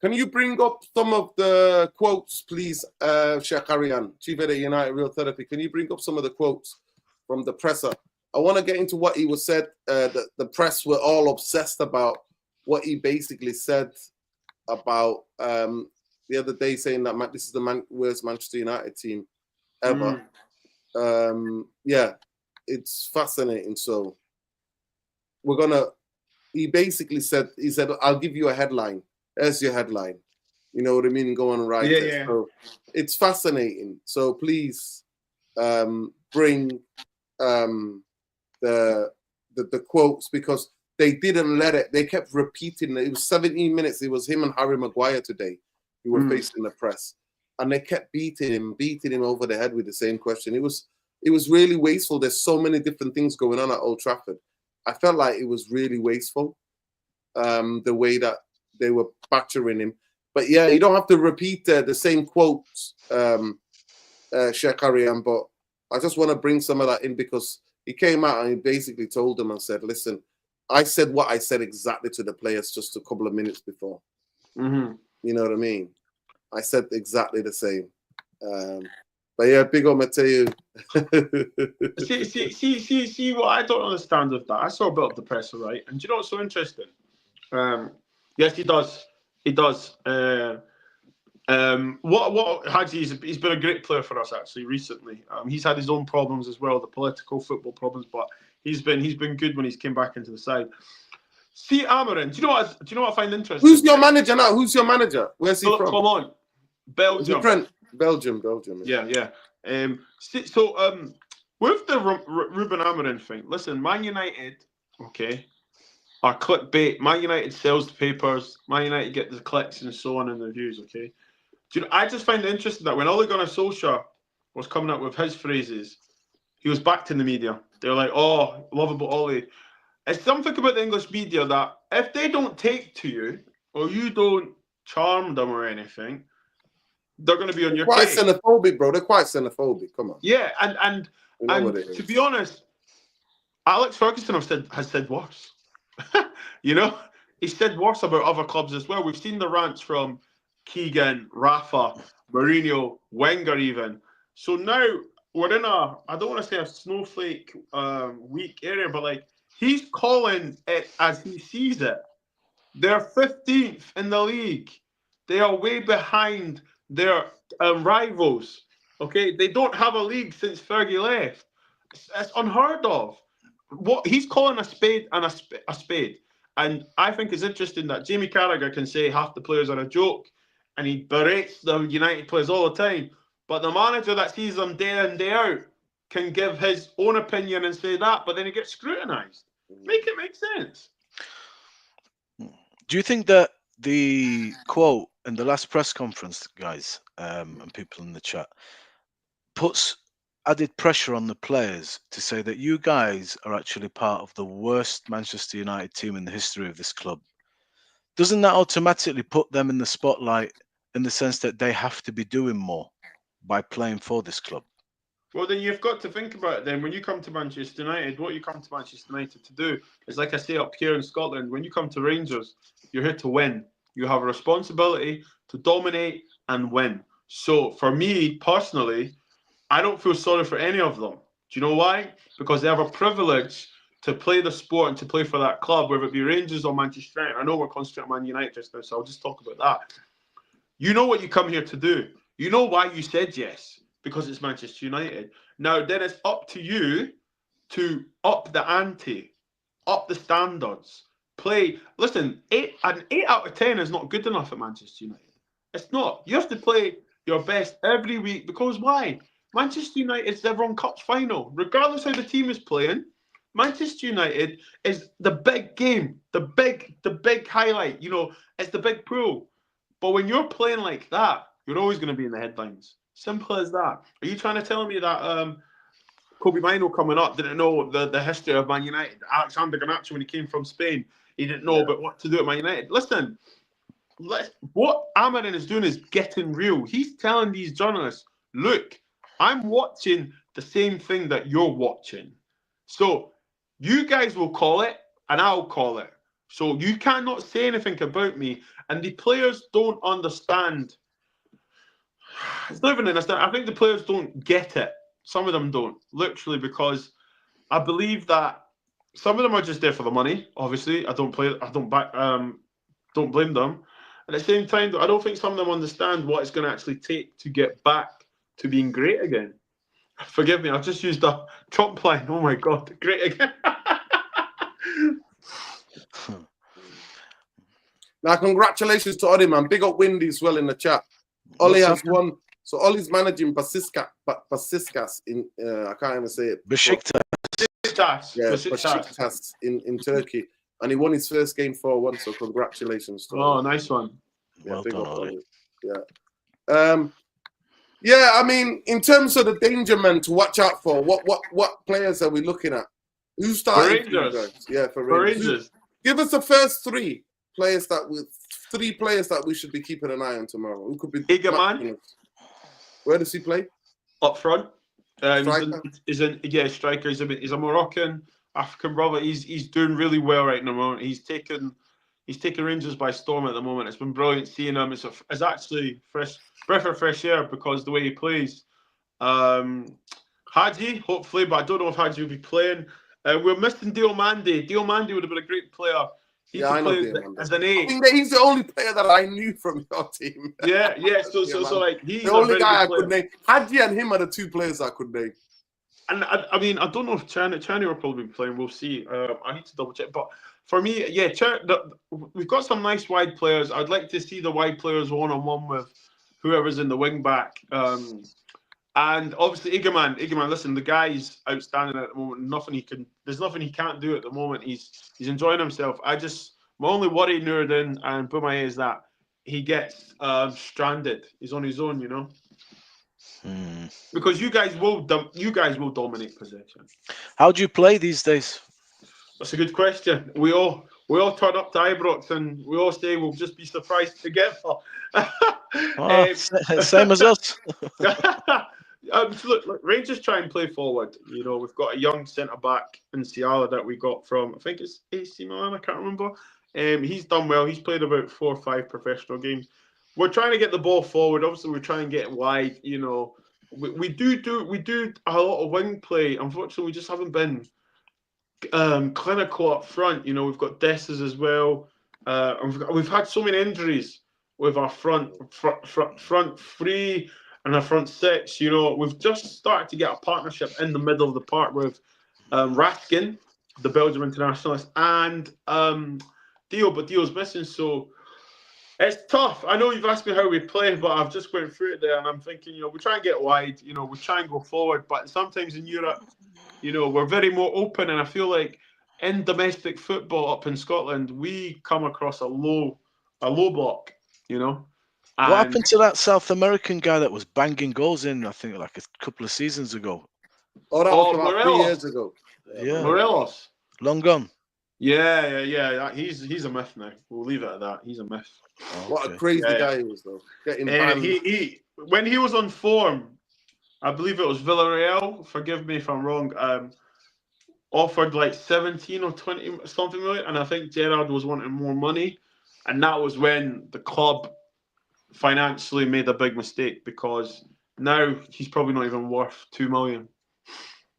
can you bring up some of the quotes, please, Shakarian, Chief Editor United Real Therapy? Can you bring up some of the quotes from the presser? I want to get into what he was said. The press were all obsessed about what he basically said about the other day, saying that this is the worst Manchester United team ever. Yeah, it's fascinating. So we're gonna. He basically said, "I'll give you a headline. There's your headline. You know what I mean? Go on and write it." Yeah. So it's fascinating. So please bring the quotes, because they didn't let it. They kept repeating it. It was 17 minutes. It was him and Harry Maguire today who were facing the press, and they kept beating him over the head with the same question. It was really wasteful. There's so many different things going on at Old Trafford. I felt like it was really wasteful, the way that they were battering him. But yeah, you don't have to repeat the same quotes, Shekarian, but I just want to bring some of that in, because he came out and he basically told them and said, listen, I said what I said exactly to the players just a couple of minutes before. Mm-hmm. You know what I mean? I said exactly the same. But yeah, big on Mateo. see what I don't understand with that. I saw a bit of the presser, right? And do you know what's so interesting? Yes, he does. He does. What Hadji, he's been a great player for us actually recently. He's had his own problems as well, the political football problems, but he's been good when he's came back into the side. See Amorim, do you know what I find interesting? Who's your manager now? Who's your manager? Where's he Philip from? Clement, Belgium. Belgium. Yeah. With the Ruben Amorim thing, listen, Man United, okay, are clickbait. Man United sells the papers. Man United get the clicks and so on and the views, okay? Do you know, I just find it interesting that when Ole Gunnar Solskjaer was coming up with his phrases, he was backed in the media. They're like, oh, lovable Ollie. It's something about the English media that if they don't take to you or you don't charm them or anything, they're going to be on your quite case. xenophobic, bro. They're quite xenophobic. Come on. Yeah, and You know what it to is. be honest, Alex Ferguson has said worse. You know, he said worse about other clubs as well. We've seen the rants from Keegan, Rafa, Mourinho, Wenger even. So now we're in I don't want to say a snowflake weak area, but like he's calling it as he sees it. They're 15th in the league. They are way behind their rivals. Okay, they don't have a league since Fergie left. It's unheard of. What he's calling a spade and a spade. And I think it's interesting that Jamie Carragher can say half the players are a joke, and he berates the United players all the time. But the manager that sees them day in, day out can give his own opinion and say that, but then he gets scrutinised. Make it make sense. Do you think that the quote in the last press conference, guys, and people in the chat, puts added pressure on the players to say that you guys are actually part of the worst Manchester United team in the history of this club? Doesn't that automatically put them in the spotlight in the sense that they have to be doing more by playing for this club? Well, then you've got to think about it then. When you come to Manchester United, what you come to Manchester United to do is, like I say up here in Scotland, when you come to Rangers, you're here to win. You have a responsibility to dominate and win. So for me, personally, I don't feel sorry for any of them. Do you know why? Because they have a privilege to play the sport and to play for that club, whether it be Rangers or Manchester United. I know we're concentrating on Man United just now, so I'll just talk about that. You know what you come here to do. You know why you said yes. Because it's Manchester United. Now, then it's up to you to up the ante, up the standards, play. Listen, an 8 out of 10 is not good enough at Manchester United. It's not. You have to play your best every week because why? Manchester United is the Everyone Cup's final. Regardless how the team is playing, Manchester United is the big game, the big highlight. You know, it's the big pool. But when you're playing like that, you're always going to be in the headlines. Simple as that. Are you trying to tell me that Kobe Mino coming up didn't know the history of Man United? Alexander Garnacho, when he came from Spain, he didn't know about what to do at Man United. Listen, what Amorim is doing is getting real. He's telling these journalists, look, I'm watching the same thing that you're watching. So you guys will call it and I'll call it. So you cannot say anything about me. And the players don't understand. It's not even understand. I think the players don't get it. Some of them don't, literally, because I believe that some of them are just there for the money. Obviously, don't blame them. At the same time, I don't think some of them understand what it's going to actually take to get back to being great again. Forgive me, I've just used a Trump line. Oh my God, great again. Now, congratulations to Ollie, man. Big up Windy as well in the chat. Ollie has won. So Ollie's managing Besiktas in I can't even say it. Besiktas. Yeah, Besiktas in Turkey, and he won his first game 4-1. So congratulations to Ollie. Nice one. Yeah, well done, Ollie. Yeah. Yeah, I mean, in terms of the danger men to watch out for, what players are we looking at? Who's starting? For Rangers. Yeah, for Rangers. Give us the first three players that we should be keeping an eye on tomorrow. Who could be? Egerman. Where does he play? Up front. Striker. He's striker. He's a Moroccan African brother. He's doing really well right now. He's taken Rangers by storm at the moment. It's been brilliant seeing him. It's actually breath of fresh air because the way he plays. Hadji, hopefully, but I don't know if Hadji will be playing. We're missing Diomande. Diomande would have been a great player. I know as an 8. I think he's the only player that I knew from your team. Yeah. So like he's the only guy I could name. Hadji and him are the two players I could name. And I mean, I don't know if Chani will probably be playing. We'll see. I need to double check. But for me, yeah, we've got some nice wide players. I'd like to see the wide players one-on-one with whoever's in the wing back. And obviously Egerman, listen, the guy's outstanding at the moment. There's nothing he can't do at the moment. He's enjoying himself. My only worry, Nuruddin and Boumaye, is that he gets stranded. He's on his own, you know. Because you guys will dominate possession. How do you play these days? That's a good question. We all turn up to Ibrox and we all say we'll just be surprised together. Same as us. Look, Rangers try and play forward. You know, we've got a young centre back in Ciala that we got from, I think it's AC Milan. I can't remember. He's done well. He's played about 4 or 5 professional games. We're trying to get the ball forward. Obviously, we're trying to get wide. You know, we do a lot of wing play. Unfortunately, we just haven't been clinical up front. You know, we've got Desses as well. We've had so many injuries with our front three and our front 6. You know, we've just started to get a partnership in the middle of the park with Raskin, the Belgium internationalist, and Dio, but Dio's missing. So it's tough. I know you've asked me how we play, but I've just went through it there, and I'm thinking, you know, we try and get wide. You know, we try and go forward, but sometimes in Europe, you know, we're very more open, and I feel like in domestic football up in Scotland, we come across a low block, you know. What happened to that South American guy that was banging goals in, I think, like a couple of seasons ago? Oh, that was about 3 years ago. Yeah. Morelos. Long gone. Yeah. He's a myth now. We'll leave it at that. He's a myth. Okay. What a crazy guy he was, though. Getting banned. He when he was on form, I believe it was Villarreal, forgive me if I'm wrong, offered like 17 or 20 something million, and I think Gerrard was wanting more money, and that was when the club financially made a big mistake, because now he's probably not even worth 2 million.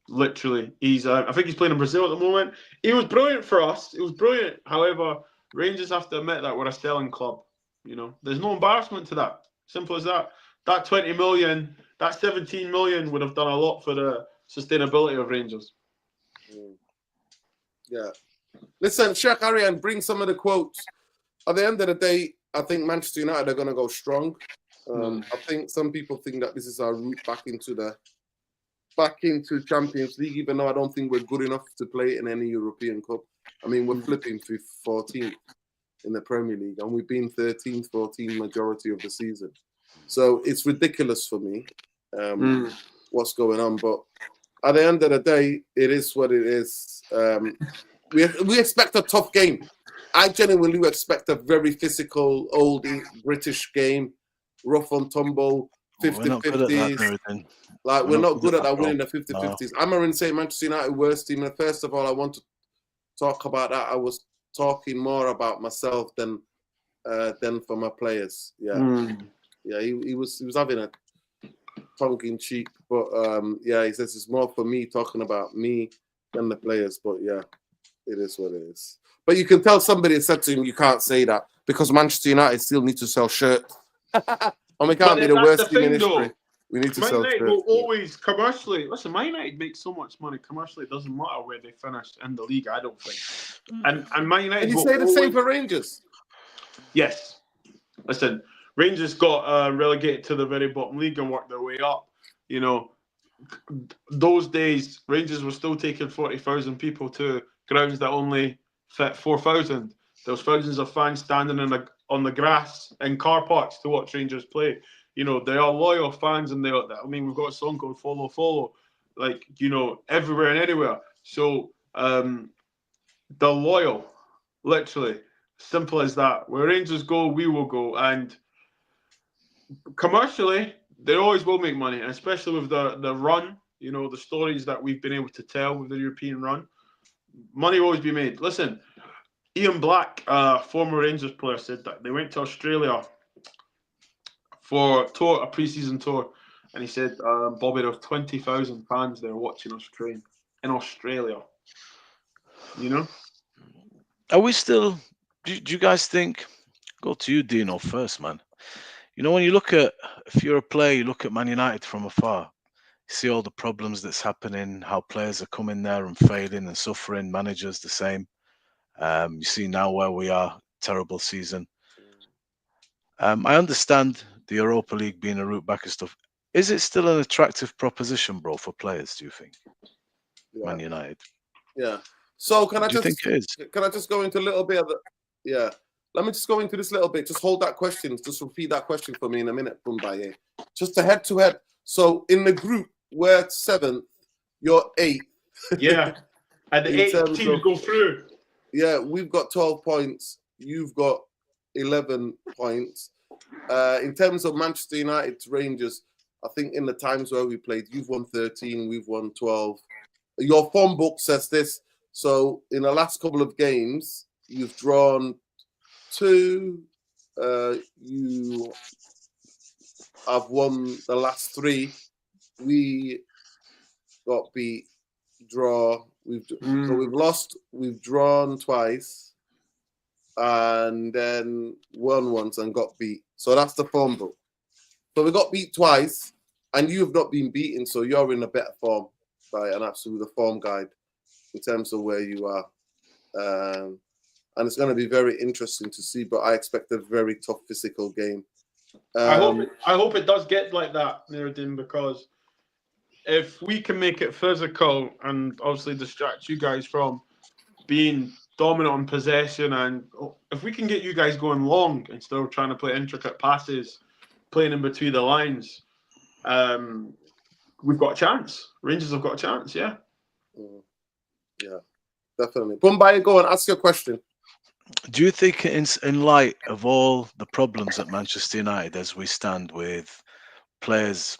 Literally, I think he's playing in Brazil at the moment. He was brilliant for us. It was brilliant. However, Rangers have to admit that we're a selling club. You know, there's no embarrassment to that. Simple as that. That 20 million, that 17 million would have done a lot for the sustainability of Rangers. Yeah. Listen, Sheikh Arian, bring some of the quotes. At the end of the day, I think Manchester United are going to go strong. I think some people think that this is our route back into Champions League, even though I don't think we're good enough to play in any European Cup. I mean, we're flipping through 14th in the Premier League, and we've been 13th, 14th majority of the season. So it's ridiculous for me what's going on. But at the end of the day, it is what it is. We expect a tough game. I genuinely expect a very physical, old British game, rough on tumble, 50-50s. Like, we're not good at that, winning the 50-50s. Amorim saying Manchester United worst team. And first of all, I want to talk about that. I was talking more about myself than for my players. Yeah. Yeah, he was having a tongue in cheek, but he says it's more for me, talking about me than the players. But yeah, it is what it is. But you can tell somebody said to him, you can't say that, because Manchester United still need to sell shirts. And we can't be the worst team in history. We need to sell shirts. Man United will always commercially. Listen, Man United makes so much money commercially. It doesn't matter where they finish in the league, I don't think. And Man United. And you say the same for Rangers? Yes. Listen, Rangers got relegated to the very bottom league and worked their way up. You know, those days, Rangers were still taking 40,000 people to grounds that only fit 4,000. There was thousands of fans standing on the grass in car parks to watch Rangers play. You know, they are loyal fans, and we've got a song called "Follow, Follow," like, you know, everywhere and anywhere. So they're loyal, literally, simple as that. Where Rangers go, we will go, and commercially, they always will make money, especially with the run. You know, the stories that we've been able to tell with the European run. Money will always be made. Listen, Ian Black, former Rangers player, said that they went to Australia for a pre-season tour, and he said, Bobby, there was 20,000 fans there watching us train in Australia. You know? Are we still? Do you guys think? Go to you, Dino, first, man. You know, when you look at, if you're a player, you look at Man United from afar. You see all the problems that's happening, how players are coming there and failing and suffering. Managers the same. You see now where we are. Terrible season. I understand the Europa League being a route back and stuff. Is it still an attractive proposition, bro, for players, do you think? Yeah. Man United. Yeah. So can I just go into a little bit of the... Yeah. Let me just go into this little bit. Just hold that question. Just repeat that question for me in a minute, Bumbaye. Just a head-to-head. So in the group, we're 7th, you're 8th. Yeah, and the In 8 terms teams of- go through. Yeah, we've got 12 points. You've got 11 points. In terms of Manchester United's Rangers, I think in the times where we played, you've won 13, we've won 12. Your form book says this. So in the last couple of games, you've drawn 2. You have won the last 3. We got beat, draw. So we've lost, we've drawn twice, and then won once and got beat. So that's the form book. So we got beat twice, and you've not been beaten, so you're in a better form by an absolute form guide in terms of where you are. And it's going to be very interesting to see, but I expect a very tough physical game. I hope it does get like that, Nuruddin, because if we can make it physical and obviously distract you guys from being dominant on possession, and if we can get you guys going long instead of trying to play intricate passes, playing in between the lines, we've got a chance. Rangers have got a chance, yeah. Yeah, definitely. Bombay, go and ask your question. Do you think, in light of all the problems at Manchester United as we stand, with players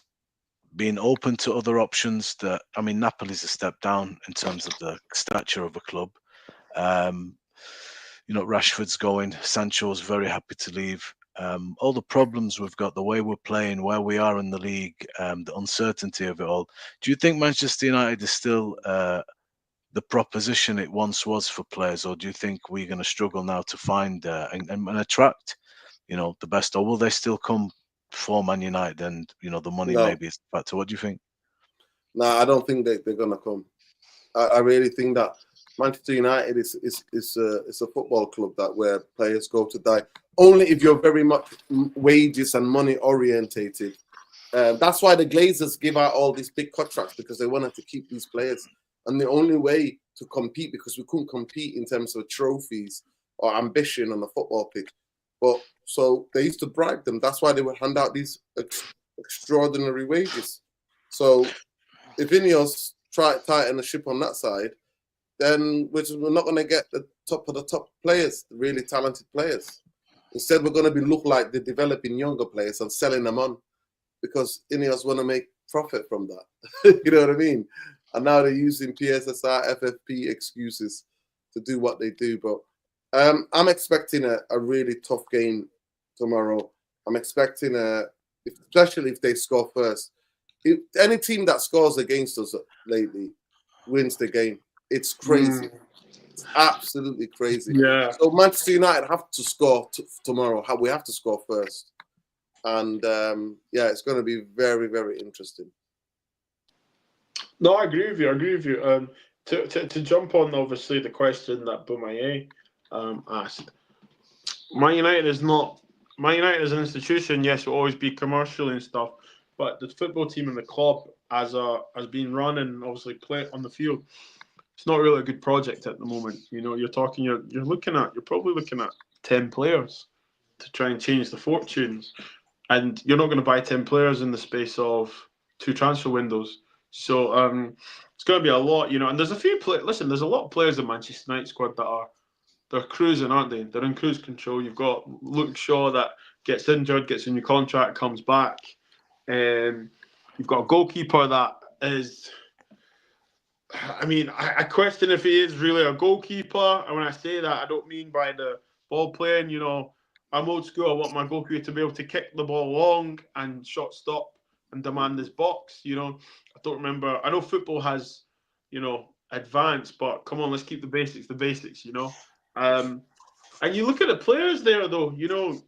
being open to other options, that, I mean, Napoli's a step down in terms of the stature of a club. You know, Rashford's going, Sancho's very happy to leave. All the problems we've got, the way we're playing, where we are in the league, the uncertainty of it all. Do you think Manchester United is still the proposition it once was for players, or do you think we're going to struggle now to find and attract, you know, the best, or will they still come for Man United and, you know, the money maybe is the factor? What do you think? No, I don't think they're going to come. I really think that Manchester United is a football club that where players go to die. Only if you're very much wages and money orientated. That's why the Glazers give out all these big contracts, because they wanted to keep these players. And the only way to compete, because we couldn't compete in terms of trophies or ambition on the football pitch. But so they used to bribe them. That's why they would hand out these extraordinary wages. So if Ineos try to tighten the ship on that side, then we're not going to get the top of the top players, the really talented players. Instead, we're going to be look like they're developing younger players and selling them on, because Ineos want to make profit from that. You know what I mean? And now they're using PSSR, FFP excuses to do what they do. But I'm expecting a really tough game tomorrow. I'm expecting especially if they score first. Any team that scores against us lately wins the game. It's crazy. It's absolutely crazy. Yeah. So Manchester United have to score tomorrow. We have to score first. And it's going to be very, very interesting. No, I agree with you. To jump on, obviously, the question that Boumaye asked, Man United is an institution. Yes, will always be commercial and stuff, but the football team and the club as being run and obviously play on the field, it's not really a good project at the moment. You know, you're probably looking at 10 players to try and change the fortunes, and you're not going to buy 10 players in the space of 2 transfer windows. So it's going to be a lot, you know. And there's a few Listen, there's a lot of players in Manchester United squad that they're cruising, aren't they? They're in cruise control. You've got Luke Shaw that gets injured, gets a new contract, comes back. You've got a goalkeeper that is. I mean, I question if he is really a goalkeeper. And when I say that, I don't mean by the ball playing. You know, I'm old school. I want my goalkeeper to be able to kick the ball long and shot stop and demand his box. You know, I don't remember. I know football has, you know, advanced, but come on, let's keep the basics, you know. And you look at the players there, though, you know,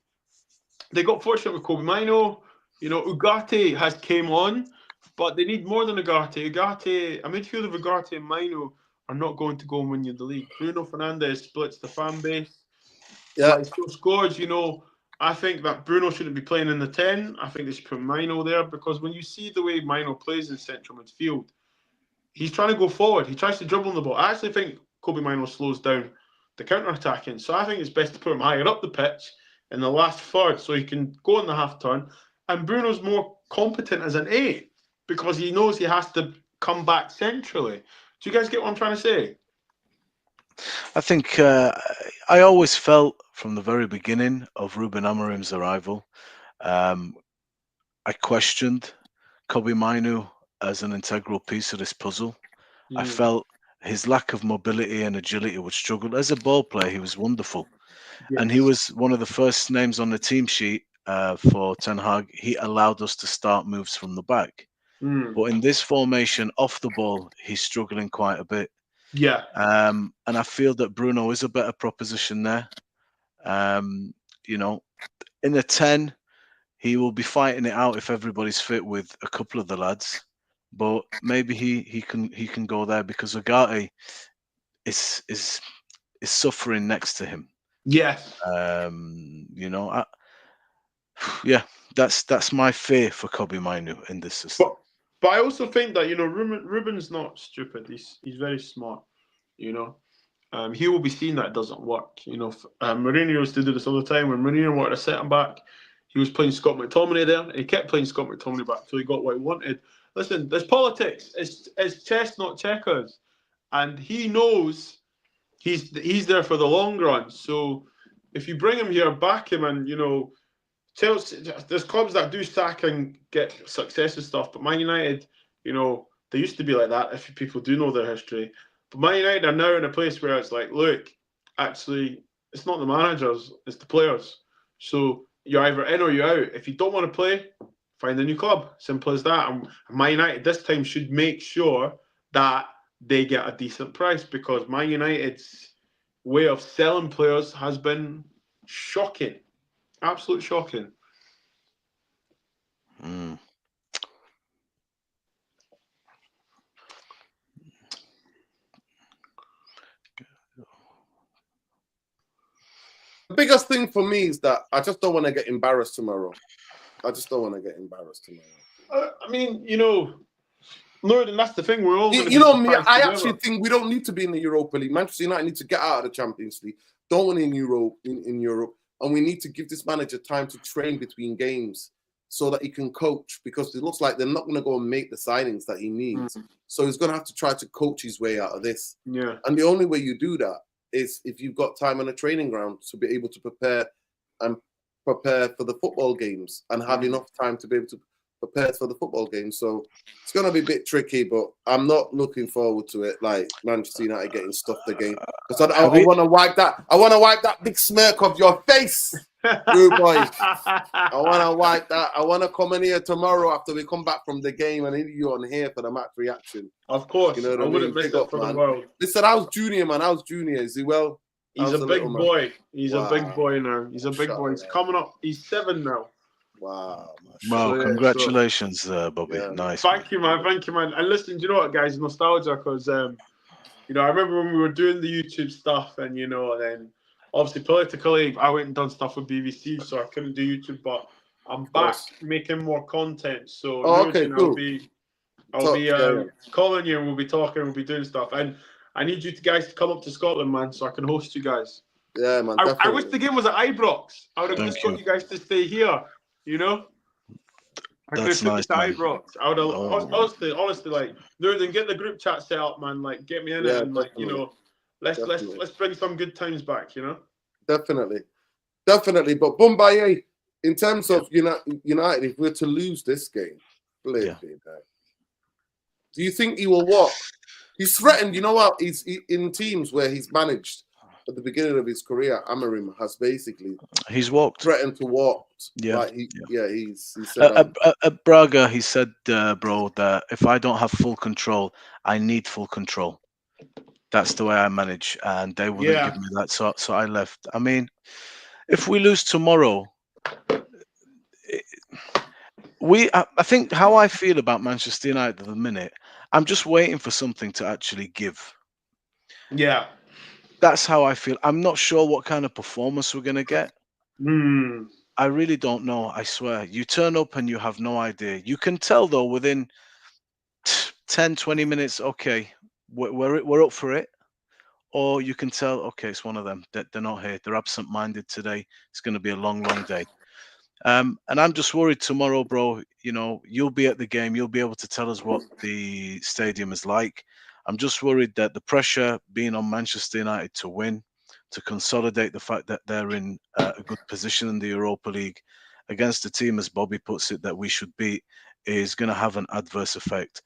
they got fortunate with Kobe Mino. You know, Ugarte has came on, but they need more than Ugarte. A midfield of Ugarte and Mino are not going to go and win you the league. Bruno Fernandes splits the fan base. Yeah. But he still scores, you know. I think that Bruno shouldn't be playing in the 10. I think they should put Mino there, because when you see the way Mino plays in central midfield, he's trying to go forward. He tries to dribble on the ball. I actually think Kobe Mino slows down the counter-attacking. So I think it's best to put him higher up the pitch in the last third so he can go on the half turn. And Bruno's more competent as an 8 because he knows he has to come back centrally. Do you guys get what I'm trying to say? I think I always felt from the very beginning of Ruben Amorim's arrival, I questioned Kobe Mainu as an integral piece of this puzzle. I felt his lack of mobility and agility would struggle. As a ball player, he was wonderful. And he was one of the first names on the team sheet for Ten Hag. He allowed us to start moves from the back. But in this formation, off the ball, he's struggling quite a bit. Yeah. And I feel that Bruno is a better proposition there. You know, in a 10, he will be fighting it out if everybody's fit with a couple of the lads. But maybe he can go there because Ugarte is suffering next to him. Yes. You know, yeah, that's my fear for Kobe Mainu in this system. But I also think that, you know, Ruben's not stupid. He's very smart. You know, he will be seeing that it doesn't work. You know, Mourinho used to do this all the time. When Mourinho wanted to set him back, he was playing Scott McTominay there, and he kept playing Scott McTominay back until he got what he wanted. Listen, there's politics. It's chess, not checkers, and he knows he's there for the long run. So if you bring him here, back him, and you know, there's clubs that do sack and get success and stuff, but Man United, you know, they used to be like that. If people do know their history, but Man United are now in a place where it's like, look, actually, it's not the managers, it's the players. So you're either in or you're out. If you don't want to play, find a new club. Simple as that. And Man United this time should make sure that they get a decent price because Man United's way of selling players has been shocking. Absolute shocking. The biggest thing for me is that I just don't want to get embarrassed tomorrow. I mean, you know, Lord, and that's the thing. We're all you know me. I actually think we don't need to be in the Europa League. Manchester United need to get out of the Champions League. Don't win in Europe, and we need to give this manager time to train between games so that he can coach. Because it looks like they're not going to go and make the signings that he needs. So he's going to have to try to coach his way out of this. Yeah. And the only way you do that is if you've got time on a training ground to be able to prepare for the football games and have enough time to be able to prepare for the football games. So it's going to be a bit tricky, but I'm not looking forward to it. Like Manchester United getting stuffed again because I want to wipe that. I want to wipe that big smirk off your face, rude boy. I want to wipe that. I want to come in here tomorrow after we come back from the game and interview on here for the match reaction. Of course, you know what I wouldn't miss it for the world. Listen, how's Junior, man? How's Junior? Is he well? He's a big boy. He's a big boy now. He's a big boy. He's coming up. He's 7 now. Wow. Wow, congratulations, Bobby. Yeah. Nice. Thank you, man. And listen, do you know what, guys? Nostalgia, because, you know, I remember when we were doing the YouTube stuff and, you know, then obviously politically, I went and done stuff with BBC, so I couldn't do YouTube, but I'm back making more content. So, okay, cool. I'll be calling you and we'll be talking, we'll be doing stuff. And I need you guys to come up to Scotland, man, so I can host you guys. Yeah, man. I wish the game was at Ibrox. I would have just got you guys to stay here. You know, I could have took it to Ibrox. I would have honestly, like, then get the group chat set up, man. Like, get me in it, and like, you know, let's bring some good times back. You know, definitely. But Boumbaye, in terms of United, if we're to lose this game, do you think he will walk? He's threatened. You know what? He's in teams where he's managed. At the beginning of his career, Amorim has basically threatened to walk. Yeah, like he said at Braga, he said, bro, that if I don't have full control, I need full control. That's the way I manage, and they wouldn't give me that, so I left. I mean, if we lose tomorrow, I think how I feel about Manchester United at the minute, I'm just waiting for something to actually give. Yeah. That's how I feel. I'm not sure what kind of performance we're going to get. I really don't know. I swear. You turn up and you have no idea. You can tell, though, within 10, 20 minutes, okay, we're up for it. Or you can tell, okay, it's one of them. They're not here. They're absent-minded today. It's going to be a long, long day. And I'm just worried tomorrow, bro. You'll be at the game. You'll be able to tell us what the stadium is like. I'm just worried that the pressure being on Manchester United to win, to consolidate the fact that they're in a good position in the Europa League against a team, as Bobby puts it, that we should beat, is going to have an adverse effect.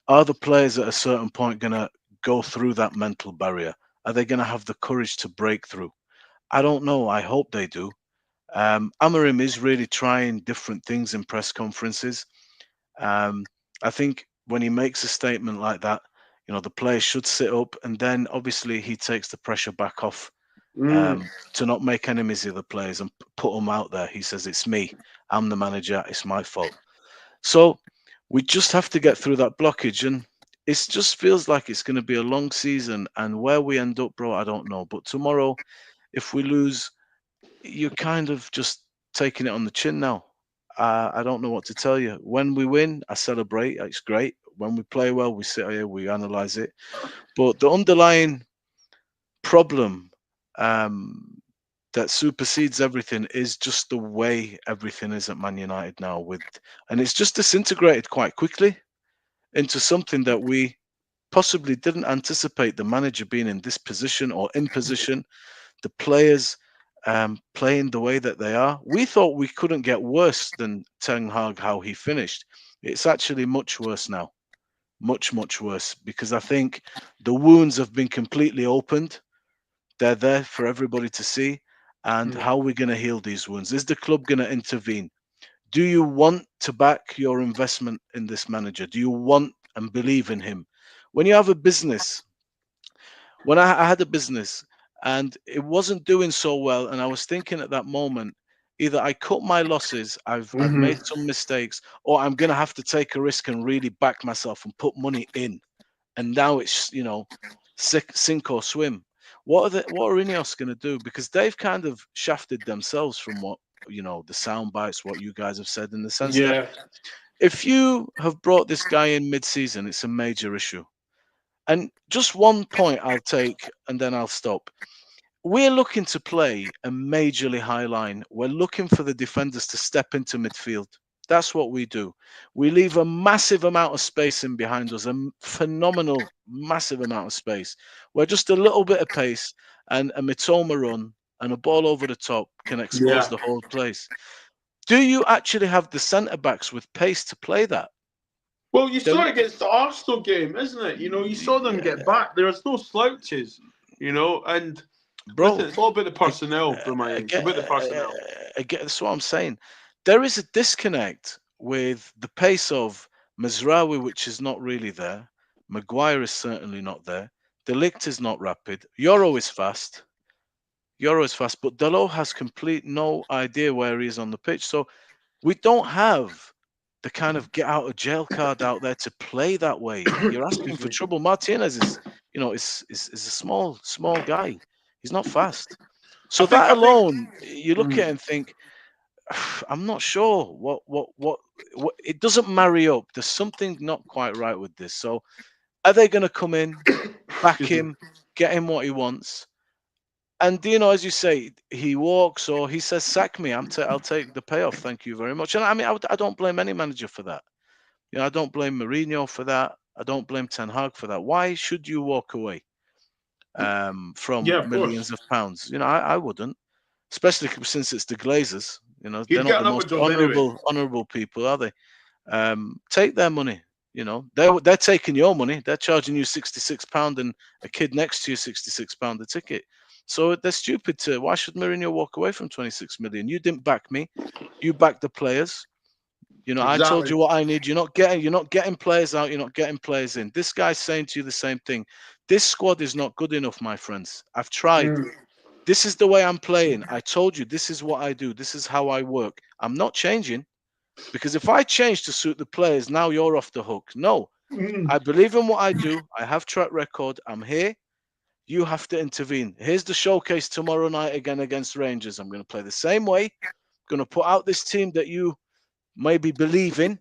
Are the players at a certain point going to go through that mental barrier? Are they going to have the courage to break through? I don't know. I hope they do. Amorim is really trying different things in press conferences. I think when he makes a statement like that, the players should sit up, and then obviously he takes the pressure back off to not make enemies of the players and put them out there. He says, "It's me. I'm the manager. It's my fault." So we just have to get through that blockage, and it just feels like it's going to be a long season. And where we end up, bro, I don't know. But tomorrow, if we lose, you're kind of just taking it on the chin now. I don't know what to tell you. When we win, I celebrate. It's great. When we play well, we sit here, we analyze it. But the underlying problem that supersedes everything is just the way everything is at Man United now. And it's just disintegrated quite quickly into something that we possibly didn't anticipate. The manager being in this position or in position, the players playing the way that they are. We thought we couldn't get worse than Ten Hag, how he finished. It's actually much worse now. Much, much worse, because I think the wounds have been completely opened. They're there for everybody to see. And how are we going to heal these wounds? Is the club going to intervene? Do you want to back your investment in this manager? Do you want and believe in him? When you have a business, when I had a business and it wasn't doing so well, and I was thinking at that moment, either I cut my losses, I've made some mistakes, or I'm gonna have to take a risk and really back myself and put money in. And now it's sink or swim. What are Ineos gonna do? Because they've kind of shafted themselves from what the sound bites, what you guys have said, in the sense that Yeah. if you have brought this guy in mid-season, it's a major issue. And just one point I'll take and then I'll stop. We're looking to play a majorly high line. We're looking for the defenders to step into midfield. That's what we do. We leave a massive amount of space in behind us, a phenomenal, massive amount of space, where just a little bit of pace and a Mitoma run and a ball over the top can expose Yeah. the whole place. Do you actually have the centre backs with pace to play that? Well, you saw There- it against the Arsenal game, isn't it? You saw them get yeah, back. There was no slouches, and listen, bro. it's all about the I, personnel from my end. It's about the personnel. That's what I'm saying. There is a disconnect with the pace of Mazraoui, which is not really there. Maguire is certainly not there. De Ligt is not rapid. Euro is fast. But Dalot has complete no idea where he is on the pitch. So we don't have the kind of get out of jail card out there to play that way. You're asking Excuse for me. trouble. Martinez is a small guy. He's not fast. I So think. that I think. alone, you look at it and think, I'm not sure what it doesn't marry up. There's something not quite right with this. So are they going to come in, back Excuse me. him, get him what he wants? And as you say, he walks or he says, "Sack me. I'll take the payoff. Thank you very much." And I mean, I don't blame any manager for that. I don't blame Mourinho for that. I don't blame Ten Hag for that. Why should you walk away from Yeah, of course. millions of pounds? I wouldn't, especially since it's the Glazers. They're You'd not get the another most job anyway. honourable people, are they? Take their money. They're taking your money. They're charging you £66 and a kid next to you £66 a ticket. So they're stupid to. Why should Mourinho walk away from 26 million? You didn't back me. You backed the players. I told Exactly. you what I need. You're not getting players out. You're not getting players in. This guy's saying to you the same thing. This squad is not good enough, my friends. I've tried. This is the way I'm playing. I told you this is what I do. This is how I work. I'm not changing. Because if I change to suit the players, now you're off the hook. No, I believe in what I do. I have track record. I'm here. You have to intervene. Here's the showcase tomorrow night again against Rangers. I'm going to play the same way. I'm going to put out this team that you maybe believe in.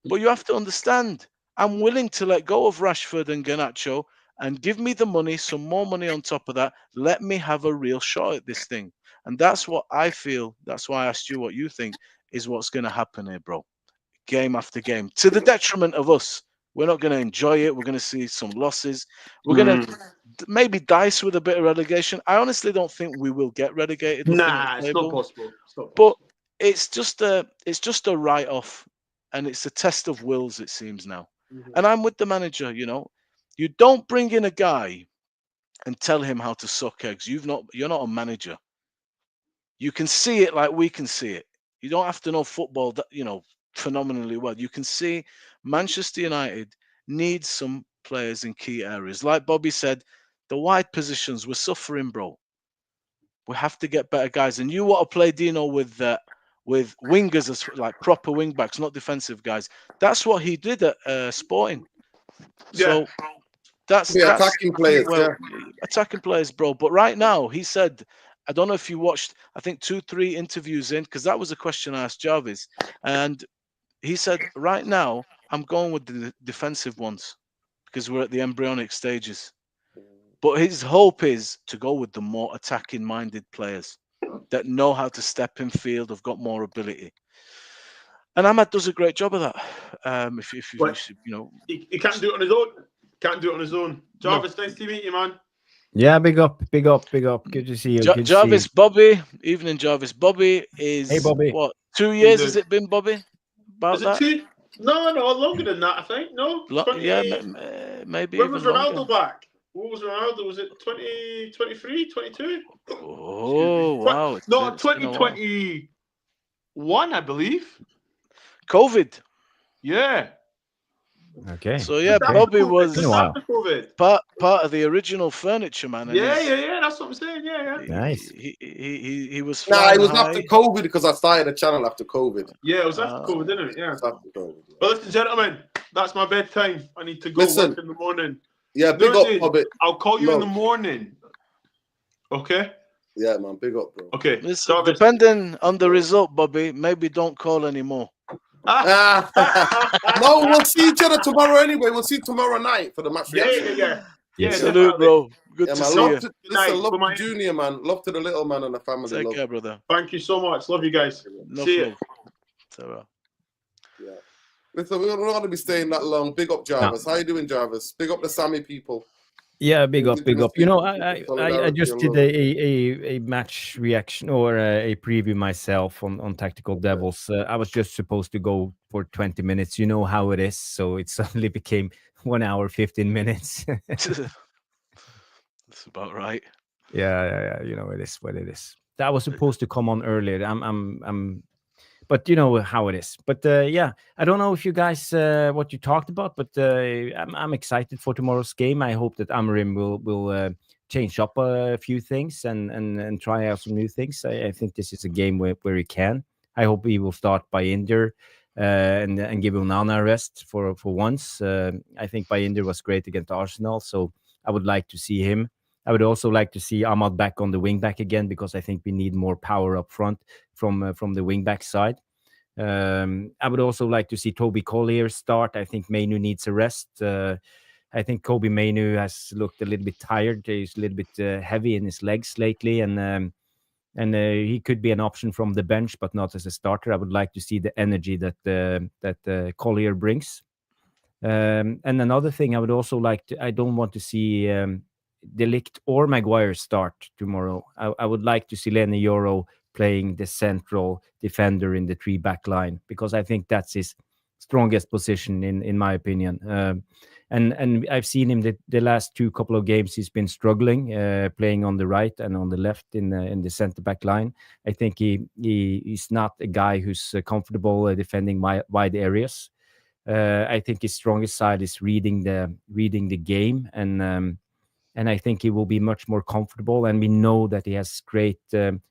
But you have to understand, I'm willing to let go of Rashford and Garnacho and give me the money, some more money on top of that. Let me have a real shot at this thing. And that's what I feel. That's why I asked you what you think. is what's going to happen here, bro. Game after game, to the detriment of us. We're not going to enjoy it. We're going to see some losses. We're going to maybe dice with a bit of relegation. I honestly don't think we will get relegated. Nah, it's not possible. But it's just a write-off, and it's a test of wills, it seems now. And I'm with the manager. You don't bring in a guy and tell him how to suck eggs. You're not a manager. You can see it like we can see it. You don't have to know football phenomenally well. You can see Manchester United needs some players in key areas. Like Bobby said, the wide positions, we're suffering, bro. We have to get better guys. And you want to play Dino with wingers, as like proper wing backs, not defensive guys. That's what he did at Sporting. So that's attacking players. Attacking players, bro. But right now, he said, I don't know if you watched, I think 2-3 interviews in, because that was a question I asked Jarvis. And he said, right now, I'm going with the defensive ones because we're at the embryonic stages. But his hope is to go with the more attacking-minded players that know how to step in field, have got more ability. And Ahmad does a great job of that. He can't do it on his own. Can't do it on his own. Jarvis, nice to meet you, man. Yeah, big up. Good to see you. Jarvis, Bobby. Evening, Jarvis. Bobby is, hey, Bobby. What, 2 years has it been, Bobby? Is it 2? No, longer than that, I think. No? 20, yeah, maybe. When was Ronaldo longer. back? What was Ronaldo? Was it 2023, 22? Oh, wow. No, 2021, I believe. COVID. Yeah. Okay. So, yeah, Bobby was part of the original furniture, man. Yeah, that's what I'm saying. Yeah. Nice. He was it was after COVID because I started a channel after COVID. Yeah, it was after COVID, didn't it? Yeah. After COVID. Well, listen, gentlemen, that's my bedtime. I need to go work in the morning. Yeah, big up, Bobby. I'll call you in the morning. Okay? Yeah, man, big up, bro. Okay. Listen, depending on the result, Bobby, maybe don't call anymore. No, we'll see each other tomorrow anyway. We'll see you tomorrow night for the match. Yeah. Salute, bro. Good to see you. Love to Junior, man. Love to the little man and the family. Take care, brother. Thank you so much. Love you guys. No see you. Yeah. Listen, we're not going to be staying that long. Big up, Jarvis. How you doing, Jarvis? Big up the Sammy people. Yeah, big up. You know, I just did a match reaction or a preview myself on Tactical Devils. I was just supposed to go for 20 minutes. You know how it is. So it suddenly became 1 hour, 15 minutes. That's about right. Yeah. You know, it is what it is. That was supposed to come on earlier. But you know how it is. But yeah, I don't know if you guys what you talked about, but I'm excited for tomorrow's game. I hope that Amorim will change up a few things and try out some new things. I think this is a game where he can. I hope he will start Binder and give Onana a rest for once. I think Binder was great against Arsenal, so I would like to see him. I would also like to see Ahmad back on the wing back again because I think we need more power up front from the wing back side. I would also like to see Toby Collier start. I think Mainu needs a rest. I think Kobe Mainu has looked a little bit tired. He's a little bit heavy in his legs lately, and he could be an option from the bench, but not as a starter. I would like to see the energy that Collier brings. And another thing, I would also like to. I don't want to see De Ligt or Maguire start tomorrow. I would like to see Lenny Yoro playing the central defender in the 3-back line because I think that's his strongest position in my opinion. And I've seen him the last couple of games. He's been struggling playing on the right and on the left in the centre back line. I think he's not a guy who's comfortable defending wide areas. I think his strongest side is reading the game, and I think he will be much more comfortable. And we know that he has great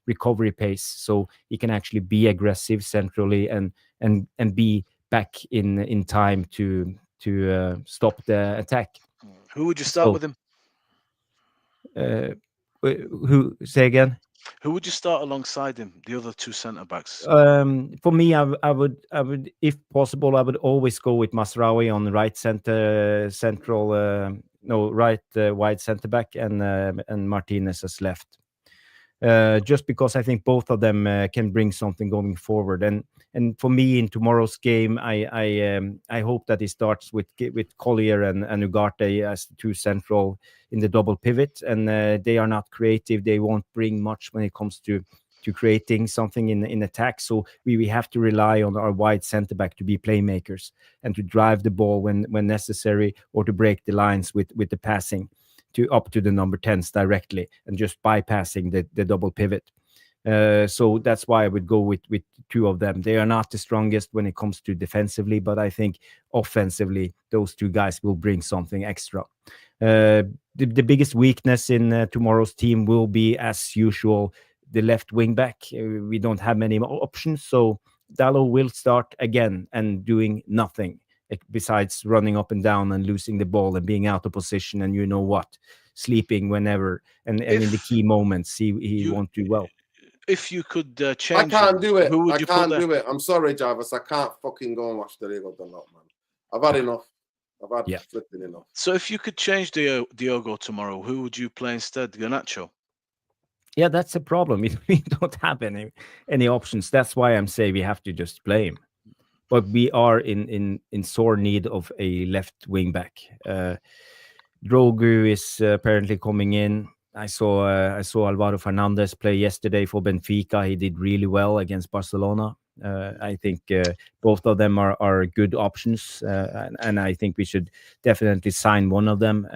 recovery pace, so he can actually be aggressive centrally and be back in time to stop the attack. Who would you start with him? Who say again? Who would you start alongside him? The other two centre backs. For me, I would, if possible, I would always go with Masraoui on the right wide centre back, and Martinez as left. Just because I think both of them can bring something going forward. And And for me, in tomorrow's game, I hope that he starts with Collier and Ugarte as the two central in the double pivot. And they are not creative. They won't bring much when it comes to creating something in attack. So we have to rely on our wide centre back to be playmakers and to drive the ball when necessary, or to break the lines with the passing up to the number 10s directly and just bypassing the double pivot. So that's why I would go with two of them. They are not the strongest when it comes to defensively, but I think offensively, those two guys will bring something extra. The biggest weakness in tomorrow's team will be, as usual, the left wing back. We don't have many options, so Dalot will start again and doing nothing besides running up and down and losing the ball and being out of position, and sleeping whenever, and in the key moments he won't do well. If you could change, I can't do it. Who would I you can't put there? do it. I'm sorry, Jarvis. I can't fucking go and watch Diego Dalot, man. I've had enough. I've had flipping enough. So if you could change Diogo tomorrow, who would you play instead? Garnacho? Yeah, that's a problem. We don't have any options. That's why I'm saying we have to just play him. But we are in sore need of a left wing back. Drogu is apparently coming in. I saw Alvaro Fernandez play yesterday for Benfica. He did really well against Barcelona. I think both of them are good options, and I think we should definitely sign one of them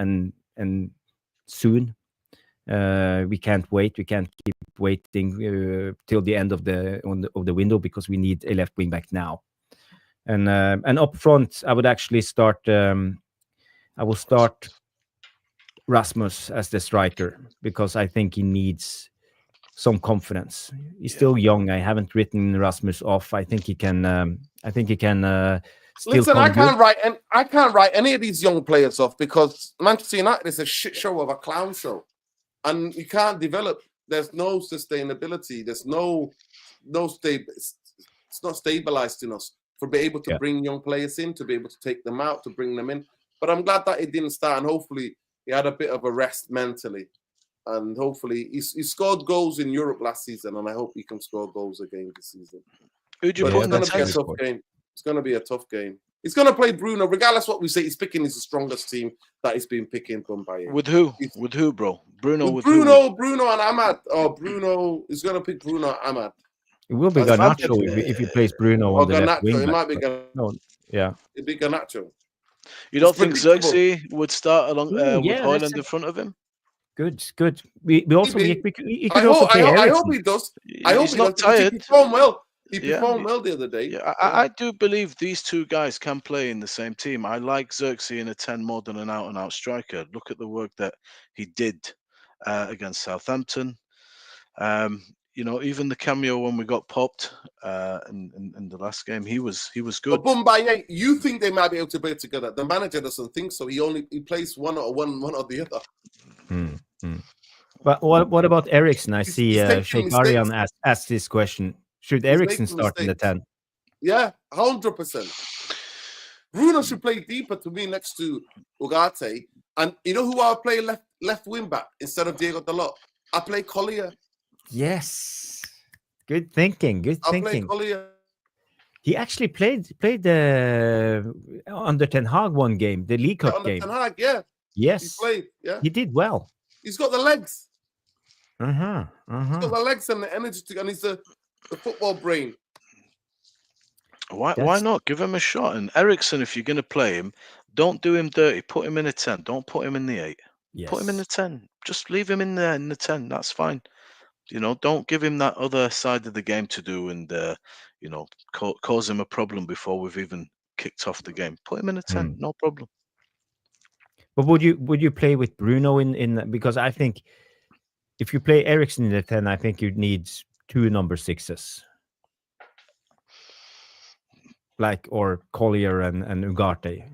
and soon. We can't wait. We can't keep waiting till the end of the window, because we need a left wing back now. And up front, I would actually start. I will start Rasmus as the striker, because I think he needs some confidence. He's still young. I haven't written Rasmus off. I think he can. Still Listen, come good. I can't write any of these young players off, because Manchester United is a shit show of a clown show, and you can't develop. There's no sustainability. There's no it's not stabilized enough for be able to bring young players in, to be able to take them out, to bring them in. But I'm glad that it didn't start, and hopefully he had a bit of a rest mentally, and hopefully he scored goals in Europe last season, and I hope he can score goals again this season. Who'd you But put it's in going the to be a 10? tough game. It's going to be a tough game. He's going to play Bruno, regardless what we say. He's picking his strongest team that he's been picking from Bayern. With who? With who, bro? Bruno with who? Bruno and Ahmad. Oh, Bruno is going to pick Bruno and Ahmad. It will be Garnacho if he plays Bruno on the left wing. It might be Garnacho. No, yeah. It'd be Garnacho. You don't think Xerxes would start along with Højlund in front of him? Good. We also I hope he does. I hope he's not does. tired. He performed well. He performed well the other day. Yeah, I do believe these two guys can play in the same team. I like Xerxes in a 10 more than an out-and-out striker. Look at the work that he did against Southampton. Even the cameo when we got popped in the last game, he was good. But Mbaye, you think they might be able to play together? The manager doesn't think so. He plays one or the other. But what about Eriksen? I see Sheikh Arian asked this question. Should Eriksen start in the 10? Yeah, 100%. Bruno should play deeper to me next to Ugarte. And you know who I'll play left wing back instead of Diego Dalot? I play Collier. Yes. Good thinking. I'll play Collier. He actually played under Ten Hag one game, the League Cup game. Ten Hag, yeah. Yes. He played, yeah. He did well. He's got the legs. He's got the legs and the energy and he's the football brain. Why not? Give him a shot. And Eriksen, if you're going to play him, don't do him dirty. Put him in a 10. Don't put him in the 8. Yes. Put him in the 10. Just leave him in there in the 10. That's fine. Don't give him that other side of the game to do and, cause him a problem before we've even kicked off the game. Put him in a 10. No problem. But would you play with Bruno in because I think if you play Eriksen in the 10, I think you'd need 2 number 6s. Or Collier and Ugarte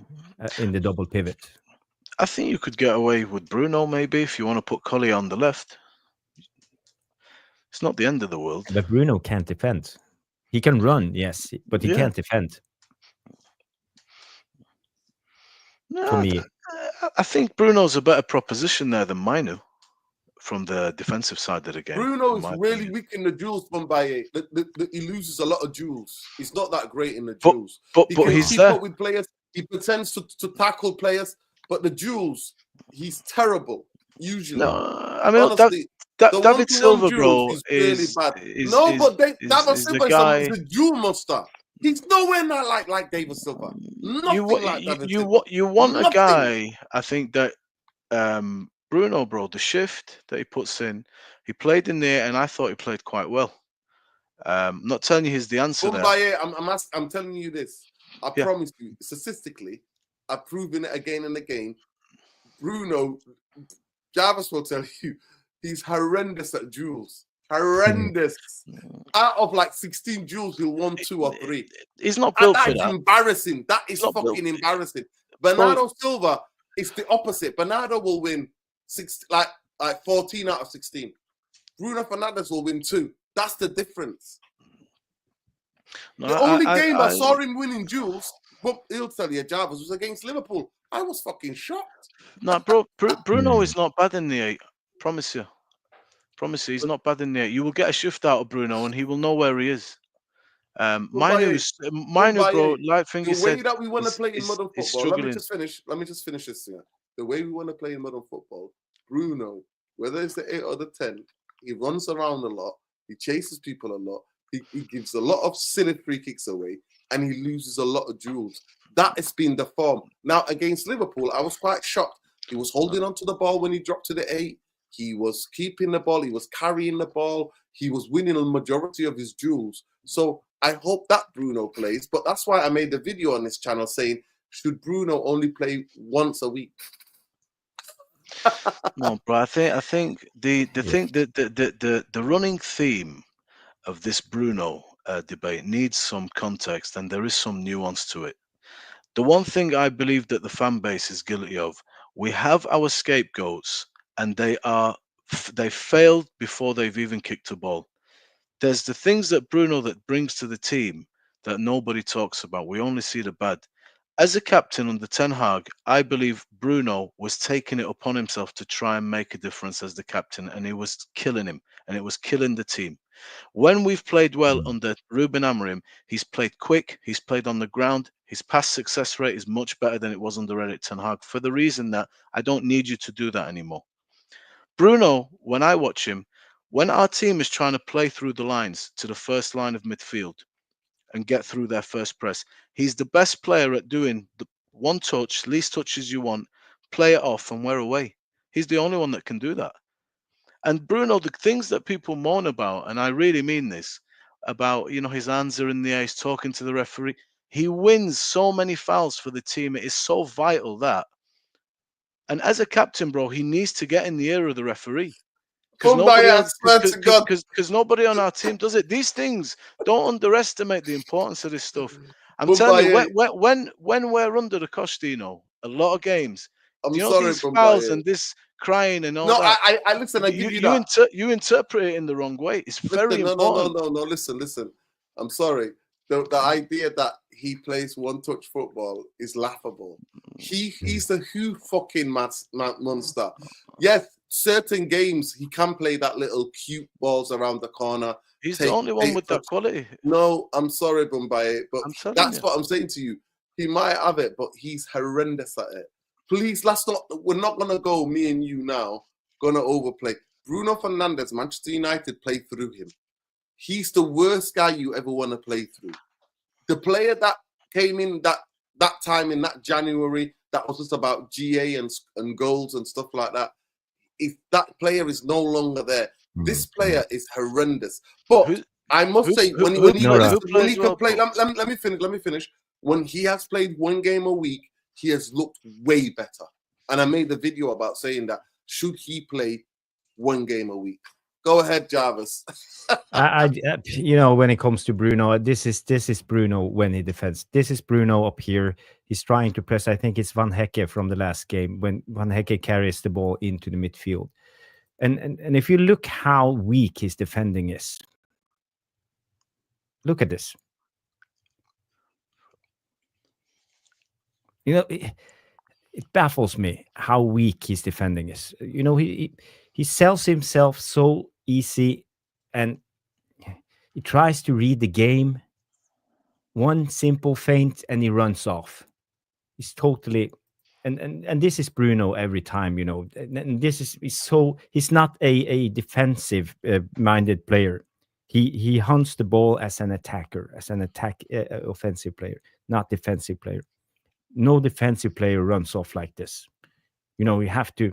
in the double pivot. I think you could get away with Bruno maybe if you want to put Collier on the left. It's not the end of the world. But Bruno can't defend. He can run, yes, but he can't defend. No, for me. I think Bruno's a better proposition there than Mainu from the defensive side of the game. Bruno in is my really opinion. weak in the duels, Mbaye. He loses a lot of duels. He's not that great in the But- duels. But He can he's keep there. up with players. He pretends to tackle players, but the duels, he's terrible. Usually, No, I mean, honestly, the David one-to-one Silva, duels bro, is really bad. is David is Silva a guy. is a duel monster. He's nowhere near like David Silva. Nothing like David Silva. You want a Nothing. guy, I think, that Bruno, bro, the shift that he puts in, he played in there, and I thought he played quite well. Not telling you he's the answer there. Mbaye, I'm telling you this. I Yeah. promise you, statistically, I've proven it again and again. Bruno, Jarvis will tell you, he's horrendous at duels. Horrendous. Out of like 16 duels, he'll won 2 or 3. He's not And built that for is that. embarrassing. That is Not built. fucking embarrassing. Bernardo Silva is the opposite. Bernardo will win 14 out of 16. Bruno Fernandes will win 2. That's the difference. No, The only game I saw him winning duels, but he'll tell you, Jarvis, was against Liverpool. I was fucking shocked. No, bro, Bruno is not bad in the 8. Promise you. He's not bad in the 8. You will get a shift out of Bruno, and he will know where he is. Minu, bro, like thing you the way said, that we want to play in modern is football. Let me struggling. just finish this here. The way we want to play in modern football, Bruno, whether it's the 8 or the 10, he runs around a lot. He chases people a lot. He gives a lot of silly free kicks away, and he loses a lot of duels. That has been the form. Now, against Liverpool, I was quite shocked. He was holding on to the ball when he dropped to the 8. He was keeping the ball. He was carrying the ball. He was winning a majority of his duels. So I hope that Bruno plays. But that's why I made the video on this channel saying, should Bruno only play once a week? No, bro. I think the running theme of this Bruno debate needs some context, and there is some nuance to it. The one thing I believe that the fan base is guilty of, we have our scapegoats, and they failed before they've even kicked a ball. There's the things that Bruno that brings to the team that nobody talks about. We only see the bad. As a captain under Ten Hag, I believe Bruno was taking it upon himself to try and make a difference as the captain, and he was killing him, and it was killing the team. When we've played well under Ruben Amorim, he's played quick, he's played on the ground, his pass success rate is much better than it was under Erik Ten Hag, for the reason that I don't need you to do that anymore. Bruno, when I watch him, when our team is trying to play through the lines to the first line of midfield and get through their first press, he's the best player at doing the one touch, least touches you want, play it off and wear away. He's the only one that can do that. And Bruno, the things that people moan about, and I really mean this, about, his hands are in the air, he's talking to the referee. He wins so many fouls for the team. It is so vital that. And as a captain, bro, he needs to get in the ear of the referee. Because nobody on our team does it. These things, don't underestimate the importance of this stuff. I'm telling you, when we're under the Costino, a lot of games, these fouls and this crying and all that. No, I listen. I give you that. You interpret it in the wrong way. It's very important. No. Listen. I'm sorry. The idea that he plays one-touch football is laughable. He's a huge fucking monster. Yes, certain games he can play that little cute balls around the corner. He's the only one with that quality. No, I'm sorry, Mbaye, but that's what I'm saying to you. He might have it, but he's horrendous at it. Please, we're not gonna go, me and you now, gonna overplay. Bruno Fernandes, Manchester United played through him. He's the worst guy you ever want to play through. The player that came in that time in that January, that was just about GA and goals and stuff like that. If that player is no longer there, this player is horrendous. But I must say, when he can play, let me finish. When he has played one game a week, he has looked way better. And I made the video about saying that should he play one game a week? Go ahead, Jarvis. When it comes to Bruno, this is Bruno when he defends. This is Bruno up here. He's trying to press. I think it's Van Hecke from the last game when Van Hecke carries the ball into the midfield. And if you look how weak his defending is, look at this. it baffles me how weak his defending is. You know, he sells himself so easy, and he tries to read the game. One simple feint and he runs off. He's totally, and this is Bruno every time, you know. And this is so he's not a defensive minded player. He hunts the ball as an attacker, as an offensive player, not defensive player. No defensive player runs off like this. You know, you have to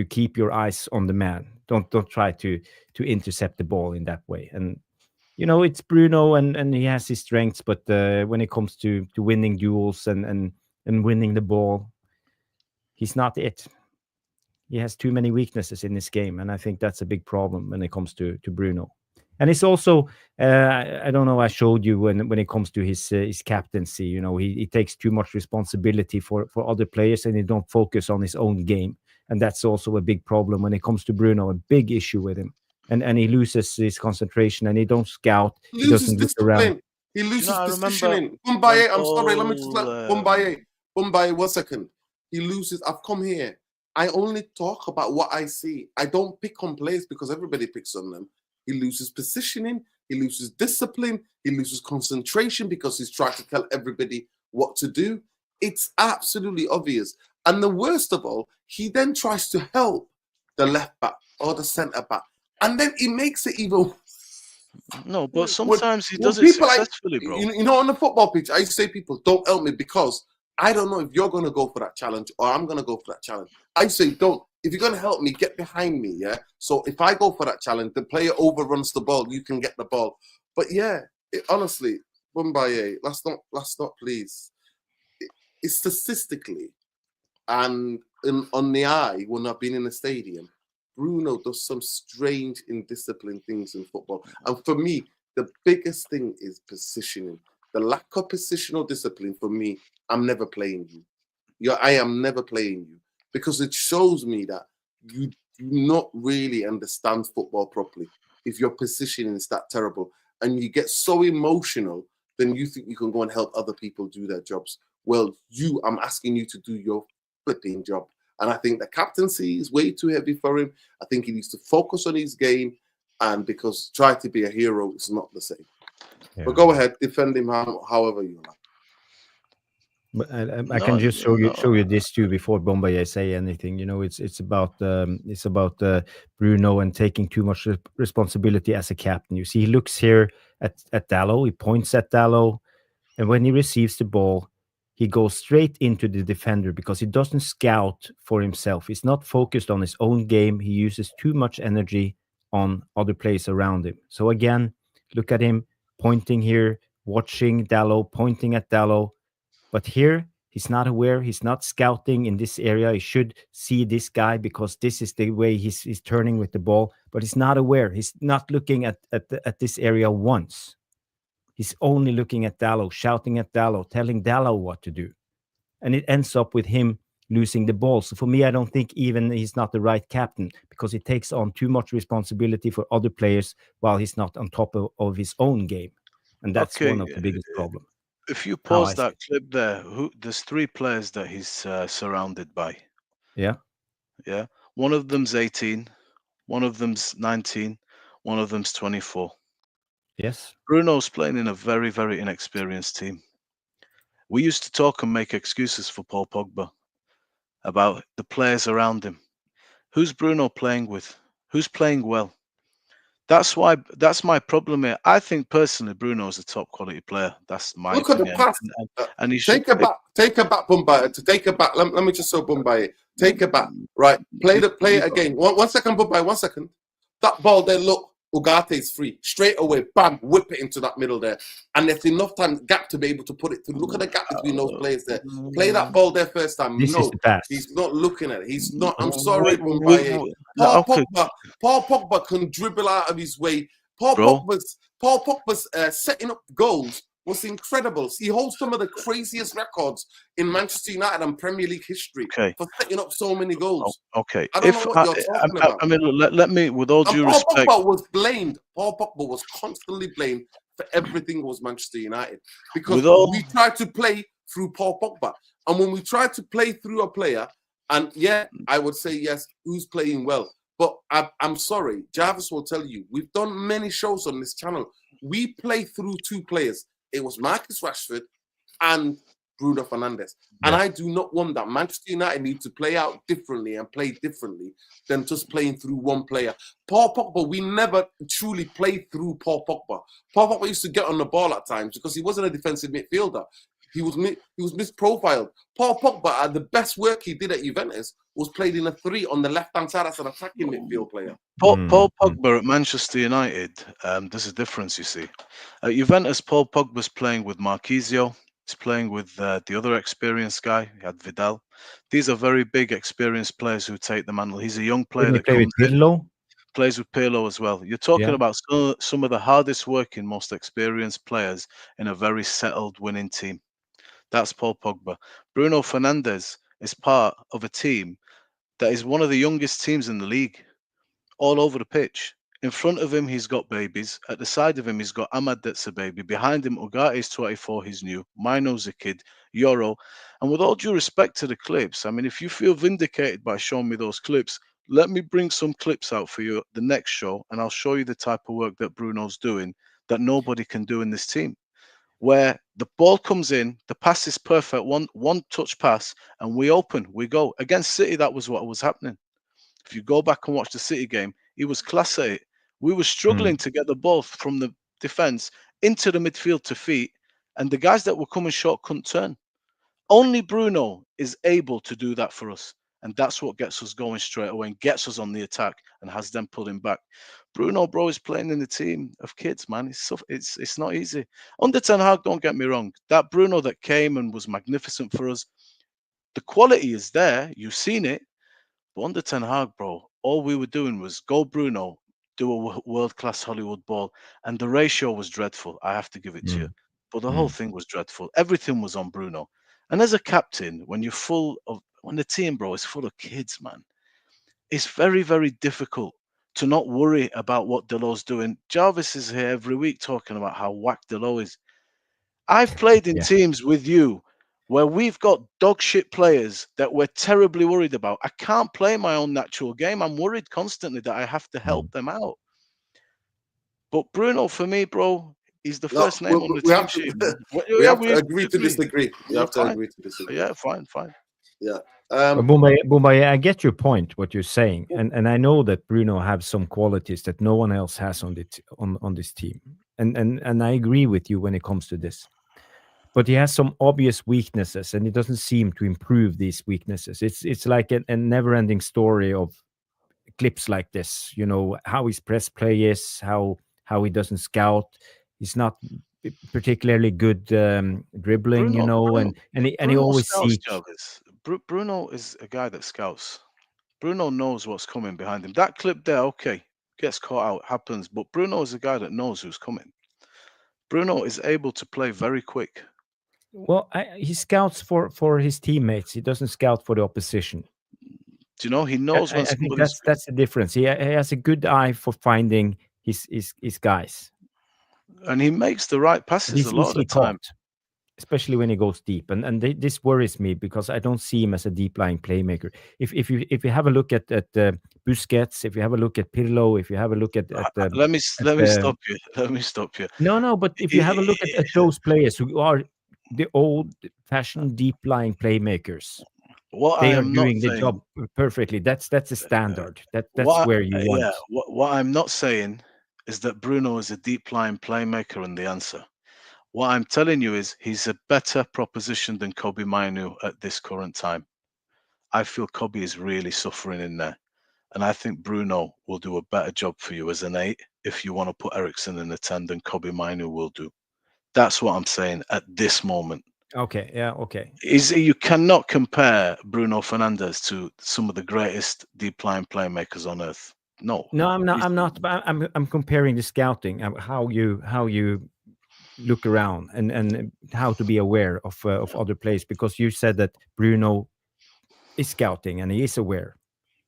keep your eyes on the man. Don't try to intercept the ball in that way. And you know, it's Bruno, and he has his strengths, but when it comes to winning duels and winning the ball, he's not it. He has too many weaknesses in this game, and I think that's a big problem when it comes to Bruno. And it's also, I don't know, I showed you when it comes to his captaincy, you know, he takes too much responsibility for other players, and he don't focus on his own game. And that's also a big problem when it comes to Bruno, a big issue with him. And he loses his concentration, and he don't scout. He loses doesn't look around. discipline. He loses I positioning. remember Mumbai, I'm sorry, let me just when Mumbai, 1 second. He loses. I've come here. I only talk about what I see. I don't pick on players because everybody picks on them. He loses positioning. He loses discipline. He loses concentration because he's trying to tell everybody what to do. It's absolutely obvious. And the worst of all, he then tries to help the left back or the centre back. And then he makes it even. No, but sometimes he does it people successfully, bro. You know, on the football pitch, I used to say, people, don't help me because I don't know if you're going to go for that challenge or I'm going to go for that challenge. I say, don't. If you're going to help me, get behind me, yeah? So if I go for that challenge, the player overruns the ball, you can get the ball. But yeah, honestly, Mumbai, let's not please. It's statistically and on the eye, when I've been in the stadium, Bruno does some strange, indisciplined things in football. And for me, the biggest thing is positioning. The lack of positional discipline, for me, I'm never playing you. I am never playing you. Because it shows me that you do not really understand football properly. If your positioning is that terrible and you get so emotional, then you think you can go and help other people do their jobs. Well, I'm asking you to do your flipping job. And I think the captaincy is way too heavy for him. I think he needs to focus on his game, and because try to be a hero is not the same. Yeah. But go ahead, defend him however you like. But I can just show you this too before Bombaye say anything. You know, it's about Bruno and taking too much responsibility as a captain. You see, he looks here at Dalot. He points at Dalot, and when he receives the ball, he goes straight into the defender because he doesn't scout for himself. He's not focused on his own game. He uses too much energy on other players around him. So again, look at him pointing here, watching Dalot, pointing at Dalot. But here, he's not aware. He's not scouting in this area. He should see this guy because this is the way he's turning with the ball. But he's not aware. He's not looking at this area once. He's only looking at Dalot, shouting at Dalot, telling Dalot what to do. And it ends up with him losing the ball. So for me, I don't think even he's not the right captain because he takes on too much responsibility for other players while he's not on top of his own game. And that's one of the biggest problems. If you pause that clip there, there's 3 players that he's surrounded by. Yeah. Yeah. One of them's 18, one of them's 19, one of them's 24. Yes. Bruno's playing in a very, very inexperienced team. We used to talk and make excuses for Paul Pogba about the players around him. Who's Bruno playing with? Who's playing well? That's my problem here. I think personally, Bruno's a top quality player. That's my look opinion. At the past. And he take her back, Mumbai. To take her back. Let me just show Mumbai. Take her back. Right. Play it again. One second, Mumbai. 1 second. That ball there. Look, Ugate's free. Straight away, bam, whip it into that middle there. And there's enough gap to be able to put it through. Look at the gap between those players there. Play that ball there first time. This is the pass. He's not looking at it. He's not. I'm sorry, Mumbai. Paul Pogba can dribble out of his way. Paul Pogba's setting up goals was incredible. He holds some of the craziest records in Manchester United and Premier League history for setting up so many goals. Okay. I don't know what you're talking about. I mean, let me, with all due respect. Paul Pogba was blamed. Paul Pogba was constantly blamed for everything was Manchester United because we tried to play through Paul Pogba. And when we try to play through a player, and yeah, I would say yes, who's playing well. But I'm sorry, Jarvis will tell you, we've done many shows on this channel. We play through two players. It was Marcus Rashford and Bruno Fernandes. And I do not want that. Manchester United need to play out differently and play differently than just playing through one player. Paul Pogba, we never truly played through Paul Pogba. Paul Pogba used to get on the ball at times because he wasn't a defensive midfielder. He was misprofiled. Paul Pogba, the best work he did at Juventus was played in a 3 on the left-hand side as an attacking midfield player. Paul Pogba at Manchester United, there's a difference, you see. At Juventus, Paul Pogba's playing with Marquisio. He's playing with the other experienced guy. He had Vidal. These are very big, experienced players who take the mantle. He's a young player that comes in, plays with Pirlo as well. You're talking about some of the hardest working, most experienced players in a very settled winning team. That's Paul Pogba. Bruno Fernandes is part of a team that is one of the youngest teams in the league, all over the pitch. In front of him, he's got babies. At the side of him, he's got Ahmad that's a baby. Behind him, Ugarte is 24, he's new. Mino's a kid, Yoro. And with all due respect to the clips, I mean, if you feel vindicated by showing me those clips, let me bring some clips out for you at the next show, and I'll show you the type of work that Bruno's doing that nobody can do in this team. Where the ball comes in, the pass is perfect, one touch pass, and we open, we go. Against City, that was what was happening. If you go back and watch the City game, he was class at it. We were struggling to get the ball from the defense into the midfield to feet, and the guys that were coming short couldn't turn. Only Bruno is able to do that for us, and that's what gets us going straight away and gets us on the attack and has them pulling back. Bruno, bro, is playing in the team of kids, man. It's not easy. Under Ten Hag, don't get me wrong. That Bruno that came and was magnificent for us, the quality is there. You've seen it. But under Ten Hag, bro, all we were doing was go Bruno, do a world-class Hollywood ball, and the ratio was dreadful. I have to give it to you. But the whole thing was dreadful. Everything was on Bruno. And as a captain, when the team, bro, is full of kids, man, it's very, very difficult to not worry about what Delor's doing. Jarvis is here every week talking about how whack Delor is. I've played in teams with you where we've got dog shit players that we're terribly worried about. I can't play my own natural game. I'm worried constantly that I have to help them out. But Bruno, for me, bro, he's the first name on the team sheet. We have to agree to disagree. We have to agree to disagree. Yeah, fine. Yeah. Boomba, I get your point, what you're saying, and I know that Bruno has some qualities that no one else has on this team, and I agree with you when it comes to this. But he has some obvious weaknesses, and he doesn't seem to improve these weaknesses. It's like a never-ending story of clips like this. You know how his press play is, how he doesn't scout. He's not particularly good dribbling, Bruno, and he always seeks. Bruno is a guy that scouts. Bruno knows what's coming behind him. That clip there, okay, gets caught out, happens. But Bruno is a guy that knows who's coming. Bruno is able to play very quick. Well, he scouts for his teammates. He doesn't scout for the opposition. Do you know he knows when I think that's the difference. He has a good eye for finding his guys, and he makes the right passes a lot of the time, especially when he goes deep. And this worries me because I don't see him as a deep lying playmaker. If you have a look at Busquets, if you have a look at Pirlo, if you have a look at let me stop you. No, but if you have a look at those players who are the old-fashioned deep-lying playmakers, they are doing the job perfectly. That's the standard. That's where you want. Yeah. What I'm not saying is that Bruno is a deep-lying playmaker and the answer. What I'm telling you is he's a better proposition than Kobbie Mainoo at this current time. I feel Kobbie is really suffering in there, and I think Bruno will do a better job for you as an 8 if you want to put Eriksen in the 10 than Kobbie Mainoo will do. That's what I'm saying at this moment. Okay, yeah, okay. You cannot compare Bruno Fernandes to some of the greatest deep-lying playmakers on earth. No, I'm not. But I'm comparing the scouting, how you look around, and how to be aware of other players. Because you said that Bruno is scouting and he is aware,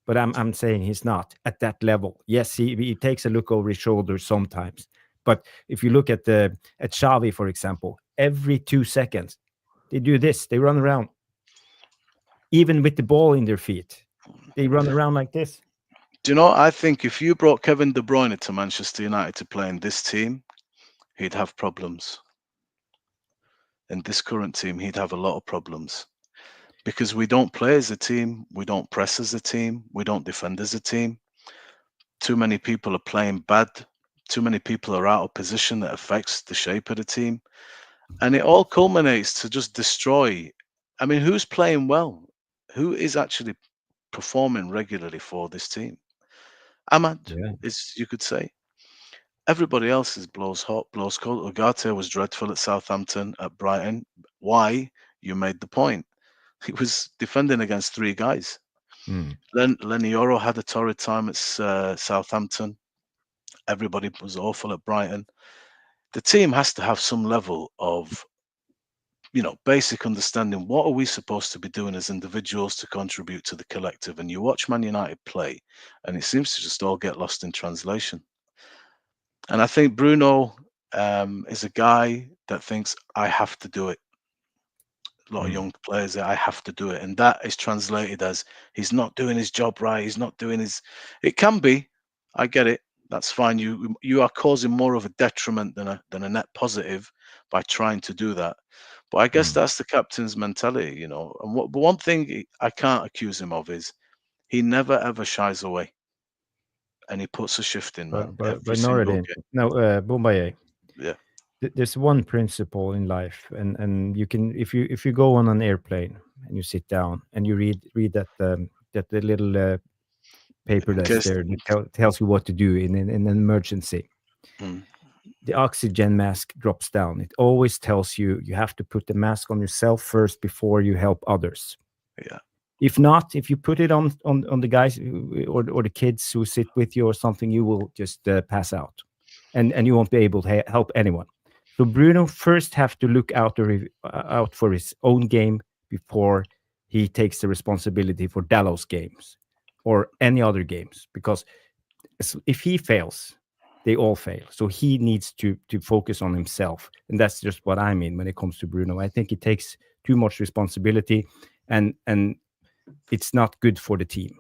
but I'm saying he's not at that level. Yes, he takes a look over his shoulder sometimes. But if you look at Xavi, for example, every 2 seconds, They do this. They run around. Even with the ball in their feet, they run around like this. Do you know, I think if you brought Kevin De Bruyne to Manchester United to play in this team, he'd have problems. In this current team, he'd have a lot of problems. Because we don't play as a team, we don't press as a team, we don't defend as a team. Too many people are playing bad. Too many people are out of position that affects the shape of the team. And it all culminates to just destroy. I mean, who's playing well? Who is actually performing regularly for this team? Ahmad Yeah. is, you could say. Everybody else is blows hot, blows cold. Ugarte was dreadful at Southampton, at Brighton. Why? You made the point. He was defending against three guys. Mm. Lenioro had a torrid time at Southampton. Everybody was awful at Brighton. The team has to have some level of, basic understanding. What are we supposed to be doing as individuals to contribute to the collective? And you watch Man United play, and it seems to just all get lost in translation. And I think Bruno is a guy that thinks, I have to do it. A lot of young players that I have to do it. And that is translated as he's not doing his job right. He's not doing his. It can be. I get it. That's fine. You are causing more of a detriment than a net positive by trying to do that. But I guess that's the captain's mentality, And but one thing I can't accuse him of is he never ever shies away, and he puts a shift in, man. Every single Noradin, game. no, Bombaye. Yeah. There's one principle in life, and you can, if you go on an airplane and you sit down and you read that the little paper that's Case- there that tells you what to do in an emergency. Mm. The oxygen mask drops down. It always tells you have to put the mask on yourself first before you help others. Yeah. If not, if you put it on the guys or the kids who sit with you or something, you will just pass out, and you won't be able to help anyone. So Bruno first have to look out for his own game before he takes the responsibility for Dallas games or any other games, because if he fails, they all fail. So he needs to focus on himself, and that's just what I mean when it comes to Bruno. I think he takes too much responsibility, and it's not good for the team.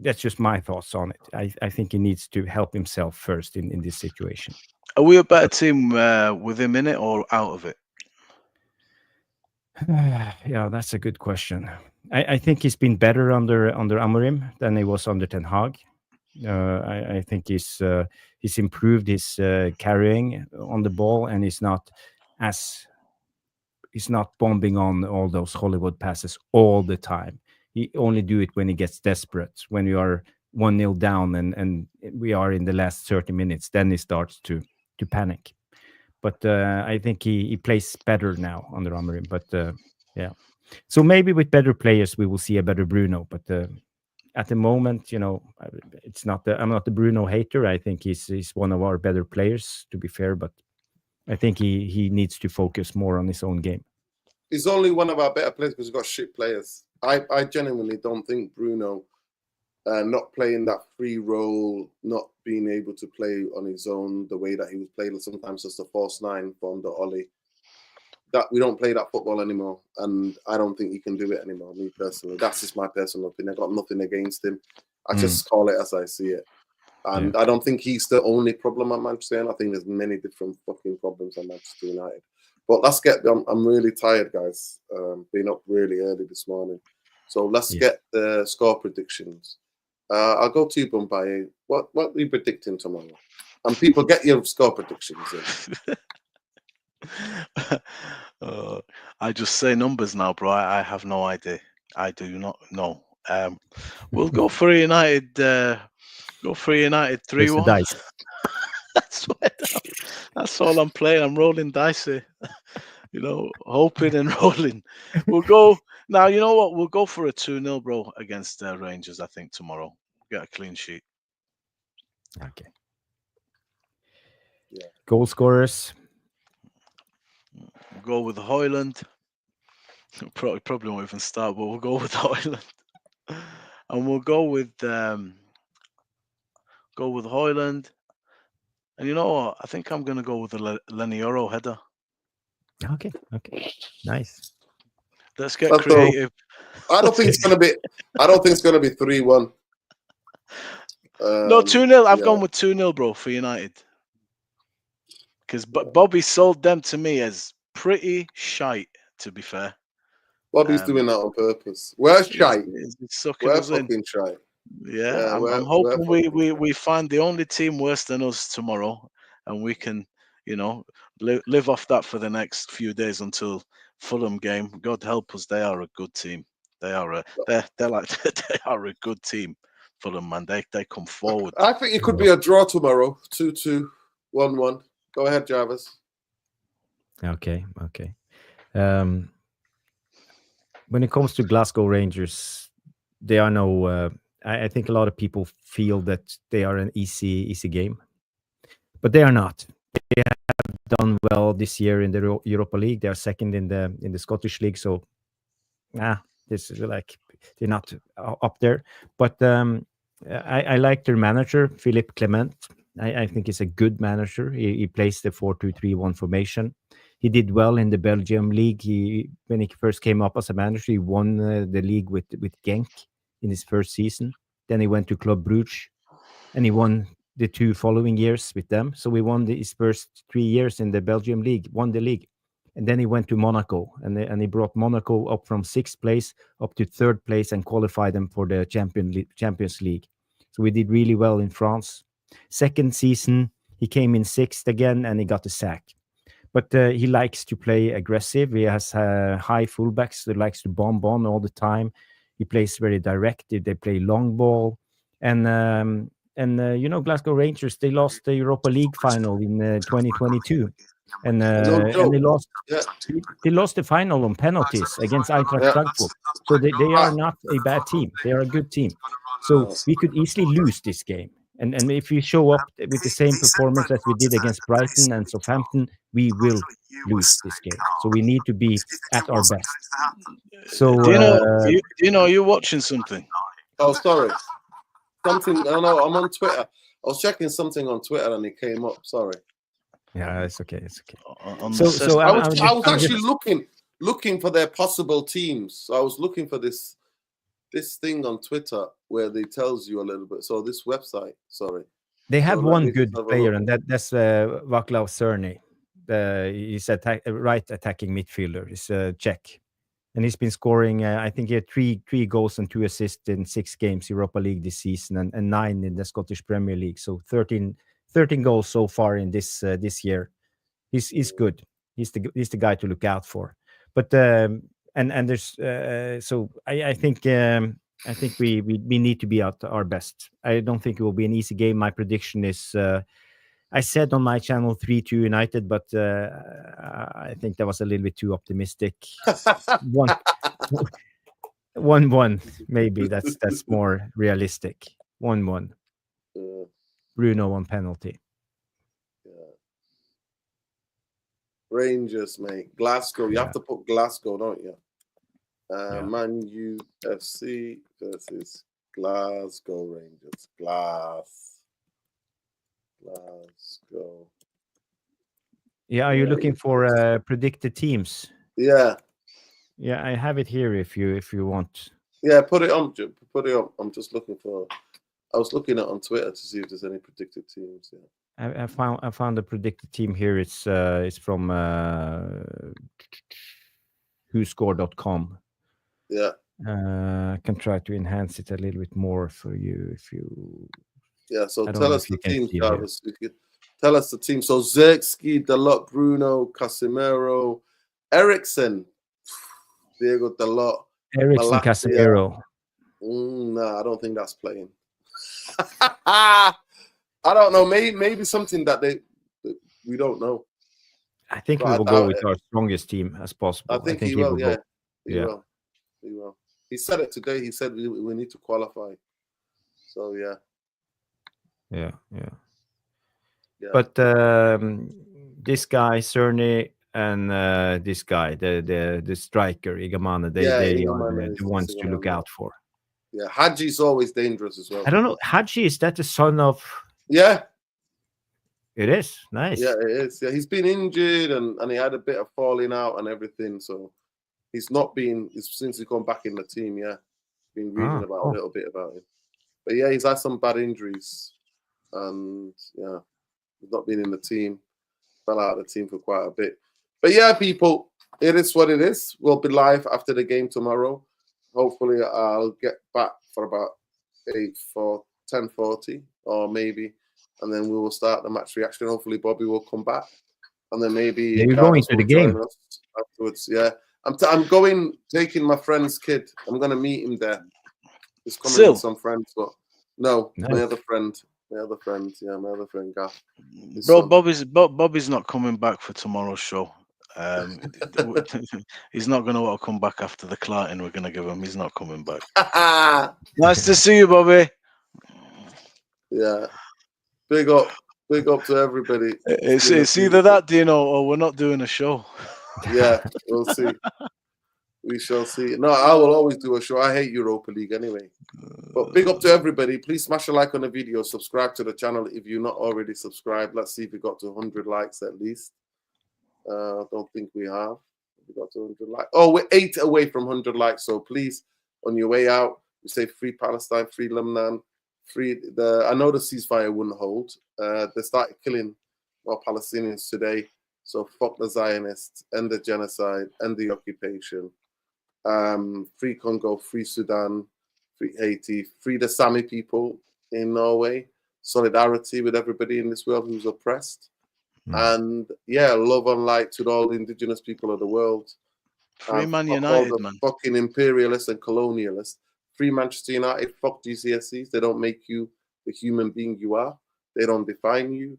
That's just my thoughts on it. I think he needs to help himself first in this situation. Are we a better team with him in it or out of it? Yeah, that's a good question. I think he's been better under Amorim than he was under Ten Hag. I think he's improved his carrying on the ball, and he's not bombing on all those Hollywood passes all the time. He only do it when he gets desperate, when we are 1-0 down and we are in the last 30 minutes. Then he starts to panic. But I think he plays better now under Amorim. But yeah, so maybe with better players we will see a better Bruno. But at the moment, it's not. I'm not the Bruno hater. I think he's one of our better players, to be fair. But I think he needs to focus more on his own game. He's only one of our better players because we've got shit players. I genuinely don't think Bruno not playing that free role, not being able to play on his own the way that he was playing, sometimes just a false nine from the Ollie. That we don't play that football anymore, and I don't think he can do it anymore. Me personally, that's just my personal opinion. I got nothing against him. I just call it as I see it, and I don't think he's the only problem at Manchester United. I think there's many different fucking problems at Manchester United. But let's get. I'm really tired, guys. Been up really early this morning, so let's get the score predictions. I'll go to you, Bombay. What are you predicting tomorrow? And people, get your score predictions in. I just say numbers now, bro. I have no idea. I do not know. We'll go for a United. Go for a United 3-1. That's all I'm playing. I'm rolling dice here. Hoping and rolling. We'll go now. You know what? We'll go for a 2-0, bro, against Rangers. I think tomorrow. Get a clean sheet. Okay. Yeah. Goal scorers. We'll go with Højlund. Probably won't even start, but we'll go with Højlund. And we'll go with Højlund. And you know what? I think I'm going to go with the Lenioro header. Okay, nice. Let's get Let's go. creative. I don't think it's gonna be. I don't think it's gonna be 3-1. No, 2-0. I've yeah. gone with 2-0, bro, for United. Because Bobby sold them to me as pretty shite, to be fair. Bobby's doing that on purpose. We're shy. It's sucking We're us in. fucking shy. Yeah, I'm we're hoping fucking we find the only team worse than us tomorrow, and we can, live off that for the next few days until Fulham game. God help us, they are a good team. They are they're like they are a good team. Fulham, man, they come forward. I think it could be a draw tomorrow. 2-2, 1-1. Go ahead, Jarvis. Okay. When it comes to Glasgow Rangers, they are no. I think a lot of people feel that they are an easy game, but they are not. They have done well this year in the Europa League. They are second in the Scottish League, so this is like they're not up there. But I like their manager, Philippe Clement. I think he's a good manager. He plays the 4-2-3-1 formation. He did well in the Belgium league. When he first came up as a manager, he won the league with Genk in his first season. Then he went to Club Brugge, and he won the 2 following years with them. So we won his first 3 years in the Belgium league, won the league. And then he went to Monaco, and he brought Monaco up from 6th place up to 3rd place and qualified them for the Champions League. So we did really well in France. Second season, he came in 6th again, and he got the sack. But he likes to play aggressive. He has high fullbacks that likes to bomb on all the time. He plays very direct. They play long ball. And Glasgow Rangers, they lost the Europa League final in 2022. And they lost. Yeah. They lost the final on penalties against Eintracht Frankfurt. So they are not a bad team. They are a good team. So we could easily lose this game. And if we show up with the same performance as we did against Brighton and Southampton, we will lose this game. So we need to be at our best. So do you know you're watching something? Oh, sorry. Something. I know. I'm on Twitter. I was checking something on Twitter and it came up. Sorry. Yeah, it's okay. So I was actually looking for their possible teams. So I was looking for this thing on Twitter where they tells you a little bit. So this website, sorry. They have one good player, and that's Václav Cerny. He's right attacking midfielder. He's Czech, and he's been scoring. I think he had three goals and 2 assists in 6 games Europa League this season, and 9 in the Scottish Premier League. So 13 goals so far in this year. He's good. He's the guy to look out for. But and there's so I think we need to be at our best. I don't think it will be an easy game. My prediction is I said on my channel 3-2 United, but I think that was a little bit too optimistic. 1-1 maybe that's more realistic. 1-1. Bruno on penalty. Rangers, mate. Glasgow. You have to put Glasgow, don't you? Man U FC versus Glasgow Rangers. Glasgow. Yeah, are you looking for predicted teams? Yeah. Yeah, I have it here if you want. Yeah, put it on. I'm just looking for. I was looking at on Twitter to see if there's any predicted teams. Yeah. I found the predicted team here. It's from whoscore.com. Yeah. I can try to enhance it a little bit more for you if you. Yeah. So tell us the team, Jarvis. Tell us the team. So Zirkzee, Dalot, Bruno, Casemiro, Ericsson, Diego Dalot, Ericsson, Casemiro. Nah, I don't think that's playing. I don't know. Maybe something that we don't know. I think we will go with our strongest team as possible. I think he will. Yeah, he will. He said it today. He said we need to qualify. So yeah. But this guy Cerny and this guy, the striker Igamana, they are the ones to look out for. Yeah, Hadji's always dangerous as well. I don't know. Hadji, is that the son of? Yeah. It is nice. Yeah, it is. Yeah, he's been injured and he had a bit of falling out and everything. So he's not been since he's gone back in the team. Yeah, been reading about a little bit about him. But yeah, he's had some bad injuries, and yeah, he's not been in the team. Fell out of the team for quite a bit. But yeah, people, it is what it is. We'll be live after the game tomorrow. Hopefully, I'll get back for about 10:40 or maybe, and then we will start the match reaction. Hopefully, Bobby will come back, and then maybe you're going to the game afterwards. Yeah, I'm going, taking my friend's kid. I'm going to meet him there. He's coming with some friends, but no, nice. my other friend, Gaff. Bro, Bobby's not coming back for tomorrow's show. He's not going to want to come back after the clarting we're going to give him. He's not coming back. Nice to see you, Bobby. Yeah, big up to everybody. It's either that, Dino, or we're not doing a show. Yeah, we'll see. We shall see. No, I will always do a show. I hate Europa League anyway. But big up to everybody. Please smash a like on the video. Subscribe to the channel if you're not already subscribed. Let's see if we got to 100 likes at least. I don't think we have. We got to 100 likes. Oh, we're 8 away from 100 likes. So please, on your way out, we say free Palestine, free Lebanon, free I know the ceasefire wouldn't hold. They started killing more Palestinians today. So fuck the Zionists, end the genocide, end the occupation. Free Congo, free Sudan, free Haiti, free the Sami people in Norway. Solidarity with everybody in this world who's oppressed. And yeah, love and light to all the indigenous people of the world. Free Man United, all the man. Fucking imperialists and colonialists. Free Manchester United. Fuck GCSEs. They don't make you the human being you are. They don't define you.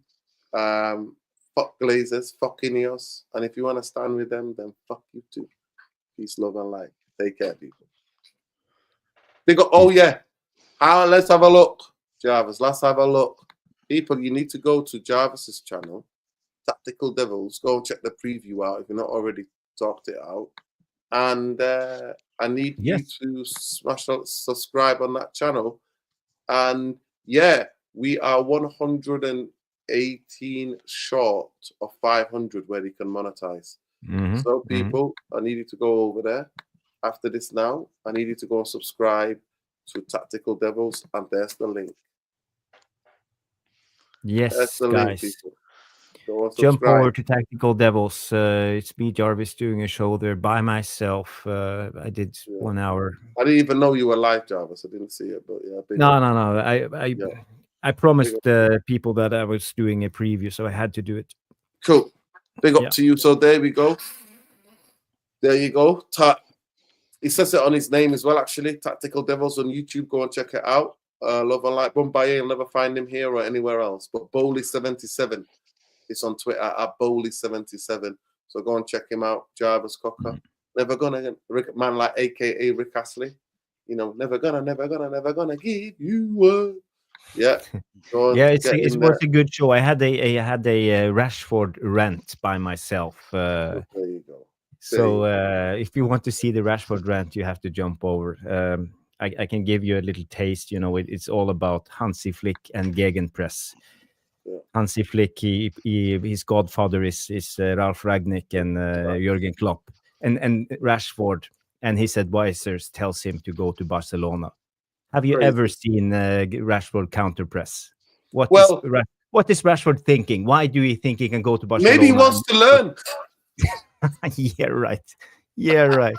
Fuck Glazers. Fuck Ineos. And if you want to stand with them, then fuck you too. Peace, love, and light. Take care, people. Oh yeah. Let's have a look, Jarvis. Let's have a look. People, you need to go to Jarvis's channel, Tactical Devils. Go and check the preview out if you're not already talked it out. And I need you to smash subscribe on that channel. And yeah, we are 118 short of 500 where they can monetize. So people, I need you to go over there after this now. I need you to go and subscribe to Tactical Devils, and there's the link. Yes, guys. Jump over to Tactical Devils. It's me, Jarvis, doing a show there by myself. I did 1 hour. I didn't even know you were live, Jarvis. I didn't see it, but yeah. No. I promised people that I was doing a preview, so I had to do it. Cool. Big up to you. So there we go. There you go. He says it on his name as well, actually. Tactical Devils on YouTube. Go and check it out. Love and light. Bombay, you'll never find him here or anywhere else. But Bowley77 is on Twitter at Bowley77. So go and check him out. Jarvis Cocker. Never gonna, man like AKA Rick Astley. You know, never gonna give you up. Yeah. It was a good show. I had a Rashford rant by myself. There you go. So if you want to see the Rashford rant, you have to jump over. I can give you a little taste. You know, it's all about Hansi Flick and Gegenpress. Hansi Flick, his godfather is Ralf Rangnick and Jurgen Klopp, and Rashford and his advisors tells him to go to Barcelona. Have you ever seen Rashford counterpress? What is Rashford thinking? Why do you think he can go to Barcelona? Maybe he wants to learn. Yeah, right. Yeah, right.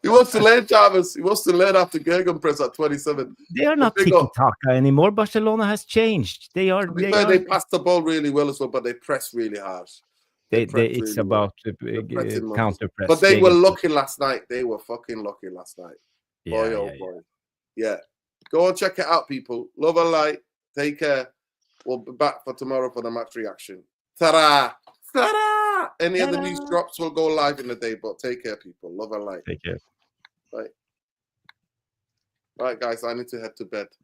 He wants to learn, Jarvis. He wants to learn after Gegenpress at 27. They are not tiki-taka anymore. Barcelona has changed. They pass the ball really well as well, but they press really hard. It's about counter press. But they were lucky last night. They were fucking lucky last night. Yeah, boy. Yeah. Go and check it out, people. Love and light. Take care. We'll be back for tomorrow for the match reaction. Ta-da! Ta-da! Any other news drops will go live in the day, but take care, people. Love and light. Take care. Right. Right, guys, I need to head to bed.